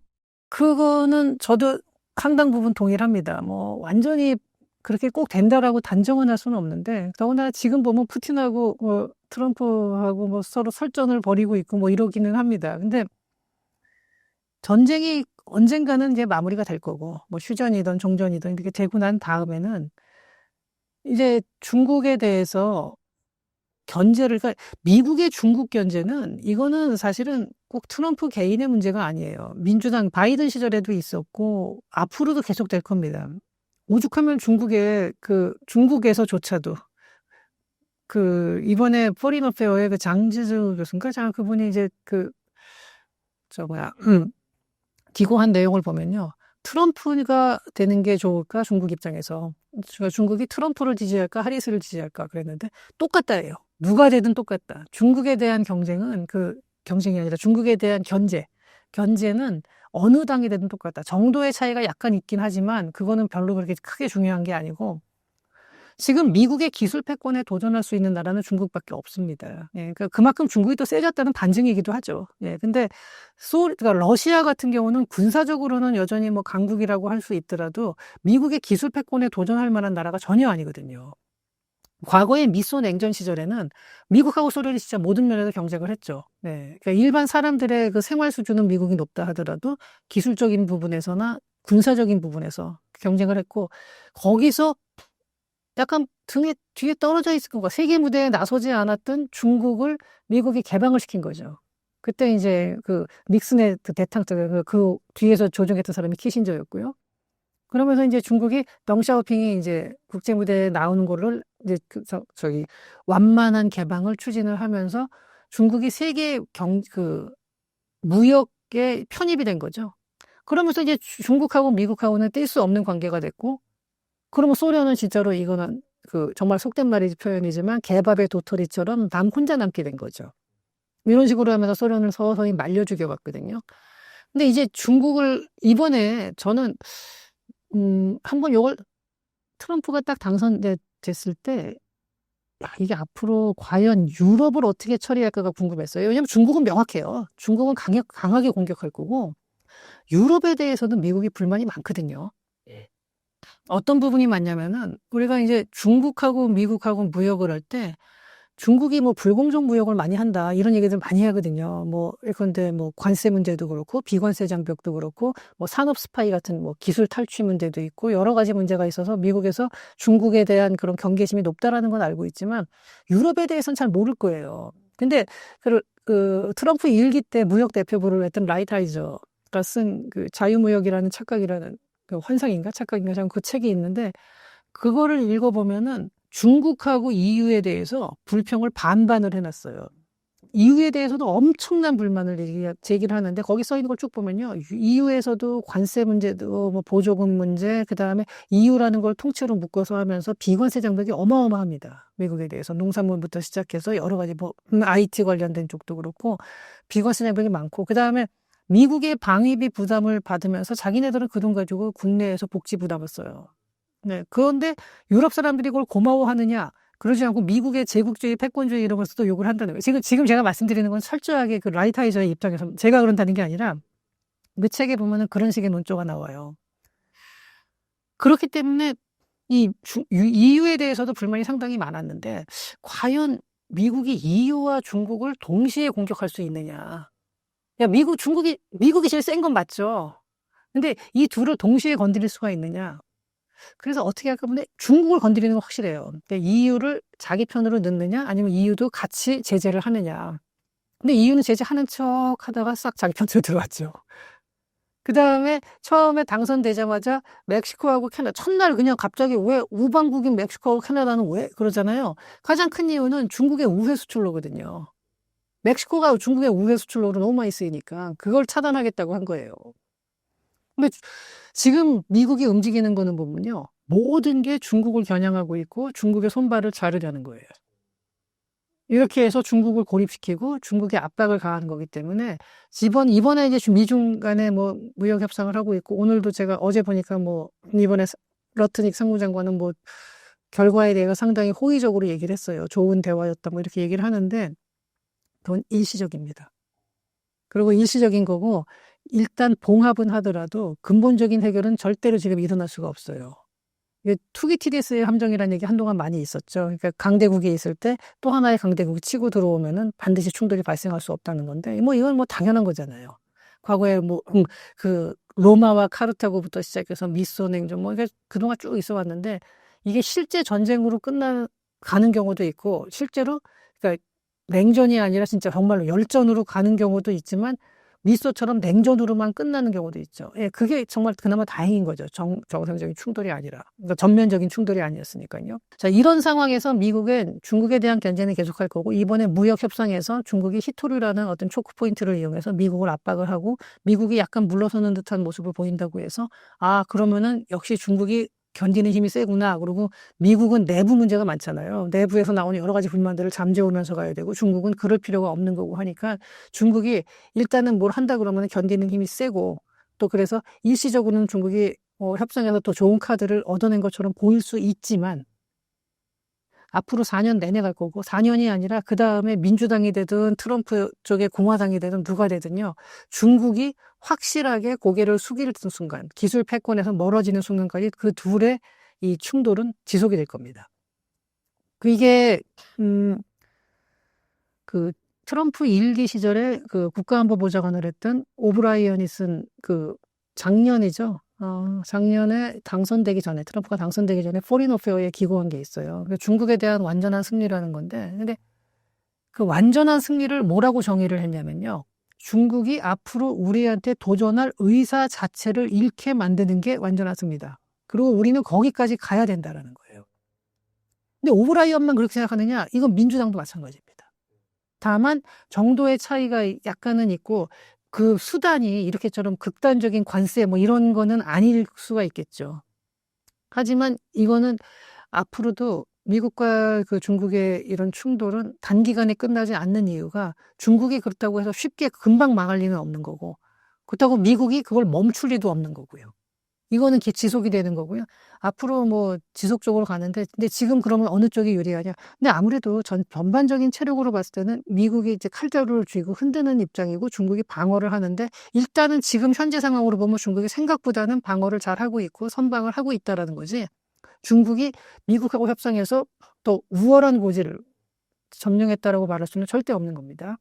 그거는 저도 상당 부분 동일합니다. 뭐 완전히 그렇게 꼭 된다라고 단정은 할 수는 없는데 더구나 지금 보면 푸틴하고 뭐 트럼프하고 뭐 서로 설전을 벌이고 있고 뭐 이러기는 합니다. 근데 전쟁이 언젠가는 이제 마무리가 될 거고 뭐 휴전이든 종전이든 이렇게 되고 난 다음에는 이제 중국에 대해서 견제를 그러니까 미국의 중국 견제는 이거는 사실은 꼭 트럼프 개인의 문제가 아니에요. 민주당 바이든 시절에도 있었고 앞으로도 계속될 겁니다. 오죽하면 중국에서조차도 그 이번에 포린 어페어의 그 장지수 교수인가 그분이 이제 기고한 내용을 보면요. 트럼프가 되는 게 좋을까 중국 입장에서 중국이 트럼프를 지지할까 하리스를 지지할까 그랬는데 똑같다예요. 누가 되든 똑같다. 중국에 대한 경쟁은 경쟁이 아니라 중국에 대한 견제는 어느 당이 되든 똑같다. 정도의 차이가 약간 있긴 하지만 그거는 별로 그렇게 크게 중요한 게 아니고 지금 미국의 기술 패권에 도전할 수 있는 나라는 중국밖에 없습니다. 예, 그러니까 그만큼 중국이 또 세졌다는 반증이기도 하죠. 예, 근데 그러니까 러시아 같은 경우는 군사적으로는 여전히 뭐 강국이라고 할 수 있더라도 미국의 기술 패권에 도전할 만한 나라가 전혀 아니거든요. 과거의 미소 냉전 시절에는 미국하고 소련이 진짜 모든 면에서 경쟁을 했죠. 네, 그러니까 일반 사람들의 그 생활 수준은 미국이 높다 하더라도 기술적인 부분에서나 군사적인 부분에서 경쟁을 했고 거기서 약간 뒤에 떨어져 있을 건가. 세계 무대에 나서지 않았던 중국을 미국이 개방을 시킨 거죠. 그때 이제 닉슨의 그 뒤에서 조종했던 사람이 키신저였고요. 그러면서 이제 중국이 덩샤오핑이 이제 국제 무대에 나오는 거를 이제 완만한 개방을 추진을 하면서 중국이 세계 무역에 편입이 된 거죠. 그러면서 이제 중국하고 미국하고는 뗄 수 없는 관계가 됐고 그러면 소련은 진짜로 이거는 정말 속된 말이지 표현이지만 개밥의 도토리처럼 남 혼자 남게 된 거죠. 이런 식으로 하면서 소련을 서서히 말려 죽여갔거든요. 근데 이제 중국을 이번에 저는 한번 요걸 트럼프가 딱 당선됐을 때 이게 앞으로 과연 유럽을 어떻게 처리할까가 궁금했어요. 왜냐하면 중국은 명확해요. 중국은 강하게 공격할 거고 유럽에 대해서는 미국이 불만이 많거든요. 어떤 부분이 많냐면은 우리가 이제 중국하고 미국하고 무역을 할 때 중국이 뭐 불공정 무역을 많이 한다 이런 얘기들 많이 하거든요. 뭐 예컨대 뭐 관세 문제도 그렇고 비관세 장벽도 그렇고 뭐 산업 스파이 같은 뭐 기술 탈취 문제도 있고 여러 가지 문제가 있어서 미국에서 중국에 대한 그런 경계심이 높다라는 건 알고 있지만 유럽에 대해서는 잘 모를 거예요. 근데 트럼프 일기 때 무역 대표부를 했던 라이트하이저가 쓴 자유무역이라는 착각이라는 환상인가 착각인가 그 책이 있는데 그거를 읽어보면은 중국하고 EU에 대해서 불평을 반반을 해놨어요. EU에 대해서도 엄청난 불만을 제기를 하는데 거기 써 있는 걸 쭉 보면요. EU에서도 관세 문제도 뭐 보조금 문제, 그다음에 EU라는 걸 통째로 묶어서 하면서 비관세 장벽이 어마어마합니다. 미국에 대해서 농산물부터 시작해서 여러 가지 뭐 IT 관련된 쪽도 그렇고 비관세 장벽이 많고 그다음에 미국의 방위비 부담을 받으면서 자기네들은 그 돈 가지고 국내에서 복지 부담을 써요. 네. 그런데 유럽 사람들이 그걸 고마워하느냐? 그러지 않고 미국의 제국주의, 패권주의 이러면서도 욕을 한다는 거예요. 지금 제가 말씀드리는 건 철저하게 그 라이트하이저의 입장에서 제가 그런다는 게 아니라 그 책에 보면은 그런 식의 논조가 나와요. 그렇기 때문에 EU에 대해서도 불만이 상당히 많았는데 과연 미국이 EU와 중국을 동시에 공격할 수 있느냐? 야, 미국이 제일 센 건 맞죠. 근데 이 둘을 동시에 건드릴 수가 있느냐? 그래서 어떻게 할까 보면 중국을 건드리는 건 확실해요. 근데 EU를 자기 편으로 넣느냐 아니면 EU도 같이 제재를 하느냐. 근데 EU는 제재하는 척 하다가 싹 자기 편으로 들어왔죠. 그 다음에 처음에 당선되자마자 멕시코하고 캐나다, 첫날 그냥 갑자기 왜 우방국인 멕시코하고 캐나다는 왜 그러잖아요. 가장 큰 이유는 중국의 우회 수출로거든요. 멕시코가 중국의 우회 수출로로 너무 많이 쓰이니까 그걸 차단하겠다고 한 거예요. 근데 지금 미국이 움직이는 거는 보면요. 모든 게 중국을 겨냥하고 있고 중국의 손발을 자르려는 거예요. 이렇게 해서 중국을 고립시키고 중국에 압박을 가하는 거기 때문에 이번에 이제 미중 간에 뭐 무역 협상을 하고 있고 오늘도 제가 어제 보니까 뭐 이번에 러트닉 상무장관은 뭐 결과에 대해서 상당히 호의적으로 얘기를 했어요. 좋은 대화였다 뭐 이렇게 얘기를 하는데 그건 일시적입니다. 그리고 일시적인 거고 일단 봉합은 하더라도 근본적인 해결은 절대로 지금 일어날 수가 없어요. 이게 투기 TDS의 함정이라는 얘기 한동안 많이 있었죠. 그러니까 강대국이 있을 때 또 하나의 강대국이 치고 들어오면은 반드시 충돌이 발생할 수 없다는 건데 뭐 이건 뭐 당연한 거잖아요. 과거에 뭐 그 로마와 카르타고부터 시작해서 미소 냉전 뭐 이게 그동안 쭉 있어 왔는데 이게 실제 전쟁으로 가는 경우도 있고 실제로 그러니까 냉전이 아니라 진짜 정말로 열전으로 가는 경우도 있지만 미소처럼 냉전으로만 끝나는 경우도 있죠. 예, 그게 정말 그나마 다행인 거죠. 정상적인 충돌이 아니라. 그러니까 전면적인 충돌이 아니었으니까요. 자, 이런 상황에서 미국은 중국에 대한 견제는 계속할 거고 이번에 무역 협상에서 중국이 히토류라는 어떤 초크 포인트를 이용해서 미국을 압박을 하고 미국이 약간 물러서는 듯한 모습을 보인다고 해서 그러면은 역시 중국이 견디는 힘이 세구나. 그리고 미국은 내부 문제가 많잖아요. 내부에서 나오는 여러 가지 불만들을 잠재우면서 가야 되고 중국은 그럴 필요가 없는 거고 하니까 중국이 일단은 뭘 한다 그러면 견디는 힘이 세고 또 그래서 일시적으로는 중국이 협상에서 더 좋은 카드를 얻어낸 것처럼 보일 수 있지만 앞으로 4년 내내 갈 거고 4년이 아니라 그 다음에 민주당이 되든 트럼프 쪽의 공화당이 되든 누가 되든요. 중국이 확실하게 고개를 숙일 순간 기술 패권에서 멀어지는 순간까지 그 둘의 이 충돌은 지속이 될 겁니다. 이게 그 트럼프 1기 시절에 그 국가안보보좌관을 했던 오브라이언이 쓴 그 작년이죠. 작년에 트럼프가 당선되기 전에 포린 어페어에 기고한 게 있어요. 중국에 대한 완전한 승리라는 건데, 근데 그 완전한 승리를 뭐라고 정의를 했냐면요. 중국이 앞으로 우리한테 도전할 의사 자체를 잃게 만드는 게 완전한 승리다. 그리고 우리는 거기까지 가야 된다라는 거예요. 근데 오브라이언만 그렇게 생각하느냐? 이건 민주당도 마찬가지입니다. 다만 정도의 차이가 약간은 있고 그 수단이 이렇게처럼 극단적인 관세 뭐 이런 거는 아닐 수가 있겠죠. 하지만 이거는 앞으로도 미국과 그 중국의 이런 충돌은 단기간에 끝나지 않는 이유가 중국이 그렇다고 해서 쉽게 금방 망할 리는 없는 거고 그렇다고 미국이 그걸 멈출 리도 없는 거고요. 이거는 지속이 되는 거고요. 앞으로 뭐 지속적으로 가는데 근데 지금 그러면 어느 쪽이 유리하냐? 근데 아무래도 전반적인 체력으로 봤을 때는 미국이 이제 칼자루를 쥐고 흔드는 입장이고 중국이 방어를 하는데 일단은 지금 현재 상황으로 보면 중국이 생각보다는 방어를 잘 하고 있고 선방을 하고 있다라는 거지. 중국이 미국하고 협상해서 또 우월한 고지를 점령했다라고 말할 수는 절대 없는 겁니다.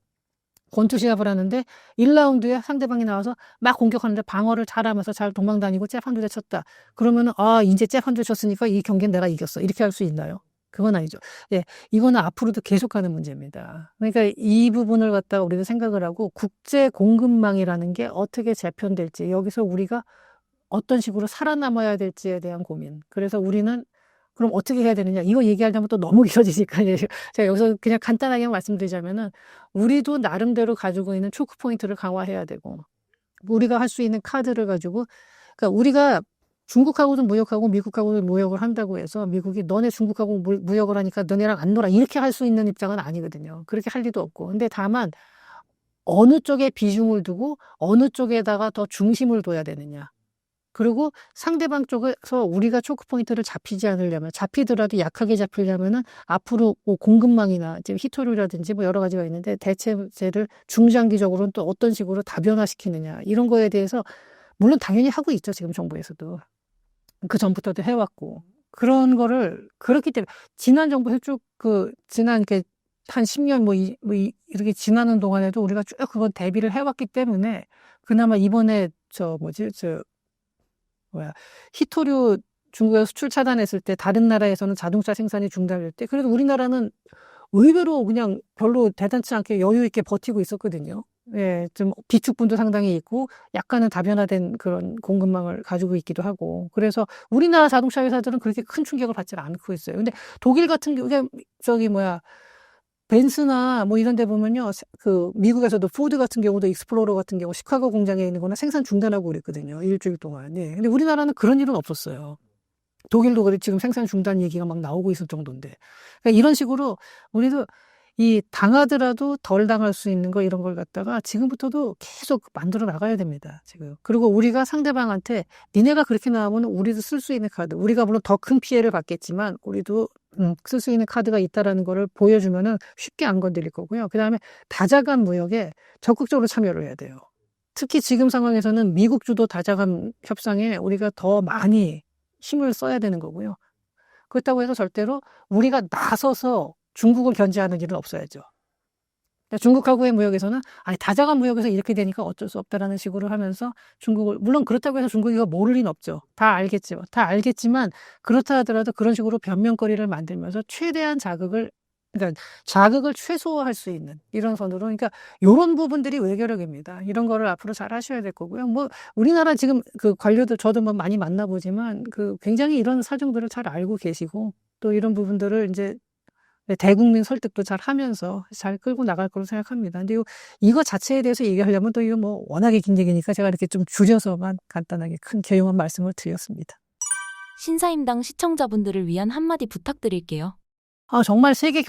권투 시합을 하는데 1라운드에 상대방이 나와서 막 공격하는데 방어를 잘하면서 잘 도망다니고 잽 한 두 대 쳤다. 그러면은 이제 잽 한 두 대 쳤으니까 이 경기는 내가 이겼어. 이렇게 할 수 있나요? 그건 아니죠. 예, 이거는 앞으로도 계속하는 문제입니다. 그러니까 이 부분을 갖다가 우리는 생각을 하고 국제 공급망이라는 게 어떻게 재편될지 여기서 우리가 어떤 식으로 살아남아야 될지에 대한 고민. 그래서 우리는 그럼 어떻게 해야 되느냐? 이거 얘기하려면 또 너무 길어지니까 제가 여기서 그냥 간단하게 말씀드리자면은 우리도 나름대로 가지고 있는 초크 포인트를 강화해야 되고 우리가 할 수 있는 카드를 가지고 그러니까 우리가 중국하고도 무역하고 미국하고도 무역을 한다고 해서 미국이 너네 중국하고 무역을 하니까 너네랑 안 놀아 이렇게 할 수 있는 입장은 아니거든요. 그렇게 할 리도 없고. 근데 다만 어느 쪽에 비중을 두고 어느 쪽에다가 더 중심을 둬야 되느냐. 그리고 상대방 쪽에서 우리가 초크 포인트를 잡히지 않으려면 잡히더라도 약하게 잡히려면은 앞으로 뭐 공급망이나 지금 히토류라든지 뭐 여러 가지가 있는데 대체제를 중장기적으로는 또 어떤 식으로 다변화시키느냐 이런 거에 대해서 물론 당연히 하고 있죠. 지금 정부에서도. 그 전부터도 해왔고. 그런 거를 그렇기 때문에 지난 정부에서 쭉 지난 이렇게 한 10년 이렇게 지나는 동안에도 우리가 쭉 그건 대비를 해왔기 때문에 그나마 이번에 히토류 중국에 수출 차단했을 때 다른 나라에서는 자동차 생산이 중단될 때 그래도 우리나라는 의외로 그냥 별로 대단치 않게 여유 있게 버티고 있었거든요. 예, 좀 비축분도 상당히 있고 약간은 다변화된 그런 공급망을 가지고 있기도 하고 그래서 우리나라 자동차 회사들은 그렇게 큰 충격을 받지 않고 있어요. 근데 독일 같은 경우에 벤츠나 뭐 이런 데 보면요. 미국에서도 포드 같은 경우도 익스플로러 같은 경우 시카고 공장에 있는 거나 생산 중단하고 그랬거든요. 일주일 동안. 예. 근데 우리나라는 그런 일은 없었어요. 독일도 그래 지금 생산 중단 얘기가 막 나오고 있을 정도인데. 그러니까 이런 식으로 우리도 이 당하더라도 덜 당할 수 있는 거 이런 걸 갖다가 지금부터도 계속 만들어 나가야 됩니다. 지금. 그리고 우리가 상대방한테 니네가 그렇게 나오면 우리도 쓸 수 있는 카드. 우리가 물론 더 큰 피해를 받겠지만 우리도 쓸 수 있는 카드가 있다라는 거를 보여주면은 쉽게 안 건드릴 거고요. 그다음에 다자간 무역에 적극적으로 참여를 해야 돼요. 특히 지금 상황에서는 미국 주도 다자간 협상에 우리가 더 많이 힘을 써야 되는 거고요. 그렇다고 해서 절대로 우리가 나서서 중국을 견제하는 일은 없어야죠. 중국하고의 무역에서는 다자간 무역에서 이렇게 되니까 어쩔 수 없다라는 식으로 하면서 중국을 물론 그렇다고 해서 중국이 이거 모를 리는 없죠. 다 알겠지만 그렇다 하더라도 그런 식으로 변명거리를 만들면서 최대한 자극을 최소화할 수 있는 이런 선으로 그러니까 이런 부분들이 외교력입니다. 이런 거를 앞으로 잘 하셔야 될 거고요. 뭐 우리나라 지금 그 관료들 저도 뭐 많이 만나보지만 굉장히 이런 사정들을 잘 알고 계시고 또 이런 부분들을 이제 대국민 설득도 잘 하면서 잘 끌고 나갈 거로 생각합니다. 근데 이거 자체에 대해서 얘기하려면 또 이거 뭐 워낙에 긴 얘기니까 제가 이렇게 좀 줄여서만 간단하게 큰 개요한 말씀을 드렸습니다.
신사임당 시청자분들을 위한 한마디 부탁드릴게요.
정말 세계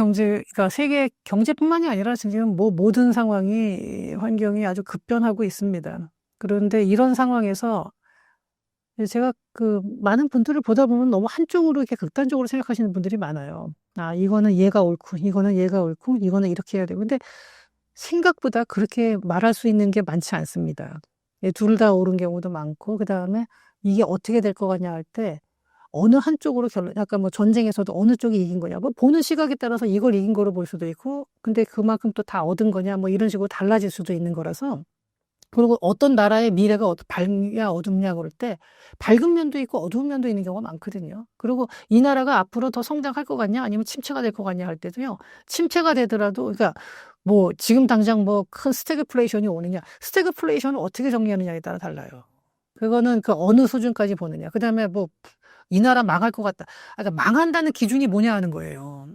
경제뿐만이 아니라 지금 뭐 모든 환경이 아주 급변하고 있습니다. 그런데 이런 상황에서 제가 많은 분들을 보다 보면 너무 한쪽으로 이렇게 극단적으로 생각하시는 분들이 많아요. 이거는 얘가 옳고, 이거는 얘가 옳고, 이거는 이렇게 해야 되고. 근데 생각보다 그렇게 말할 수 있는 게 많지 않습니다. 둘 다 옳은 경우도 많고, 그 다음에 이게 어떻게 될 것 같냐 할 때, 어느 한쪽으로 약간 뭐 전쟁에서도 어느 쪽이 이긴 거냐. 뭐 보는 시각에 따라서 이걸 이긴 거로 볼 수도 있고, 근데 그만큼 또 다 얻은 거냐, 뭐 이런 식으로 달라질 수도 있는 거라서. 그리고 어떤 나라의 미래가 밝냐 어둡냐 그럴 때 밝은 면도 있고 어두운 면도 있는 경우가 많거든요. 그리고 이 나라가 앞으로 더 성장할 것 같냐 아니면 침체가 될 것 같냐 할 때도요. 침체가 되더라도 그러니까 뭐 지금 당장 뭐 큰 스태그플레이션이 오느냐 스태그플레이션을 어떻게 정리하느냐에 따라 달라요. 그거는 어느 수준까지 보느냐. 그다음에 뭐 이 나라 망할 것 같다. 그러니까 망한다는 기준이 뭐냐 하는 거예요.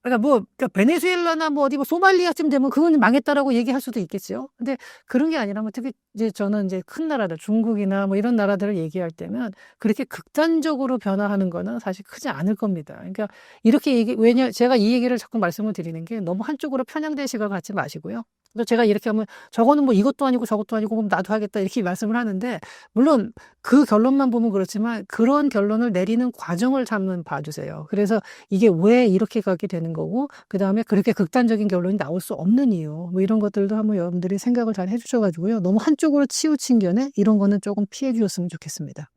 그러니까 베네수엘라나 뭐 어디 뭐 소말리아쯤 되면 그건 망했다라고 얘기할 수도 있겠죠. 근데 그런 게 아니라 특히 이제 저는 이제 큰 나라들, 중국이나 뭐 이런 나라들을 얘기할 때면 그렇게 극단적으로 변화하는 거는 사실 크지 않을 겁니다. 그러니까 제가 이 얘기를 자꾸 말씀을 드리는 게 너무 한쪽으로 편향된 시각을 갖지 마시고요. 그래서 제가 이렇게 하면 저거는 뭐 이것도 아니고 저것도 아니고 그럼 나도 하겠다 이렇게 말씀을 하는데 물론 그 결론만 보면 그렇지만 그런 결론을 내리는 과정을 봐주세요. 그래서 이게 왜 이렇게 가게 되는 거고 그다음에 그렇게 극단적인 결론이 나올 수 없는 이유 뭐 이런 것들도 한번 여러분들이 생각을 잘 해주셔가지고요. 너무 한쪽으로 치우친 견해 이런 거는 조금 피해 주셨으면 좋겠습니다.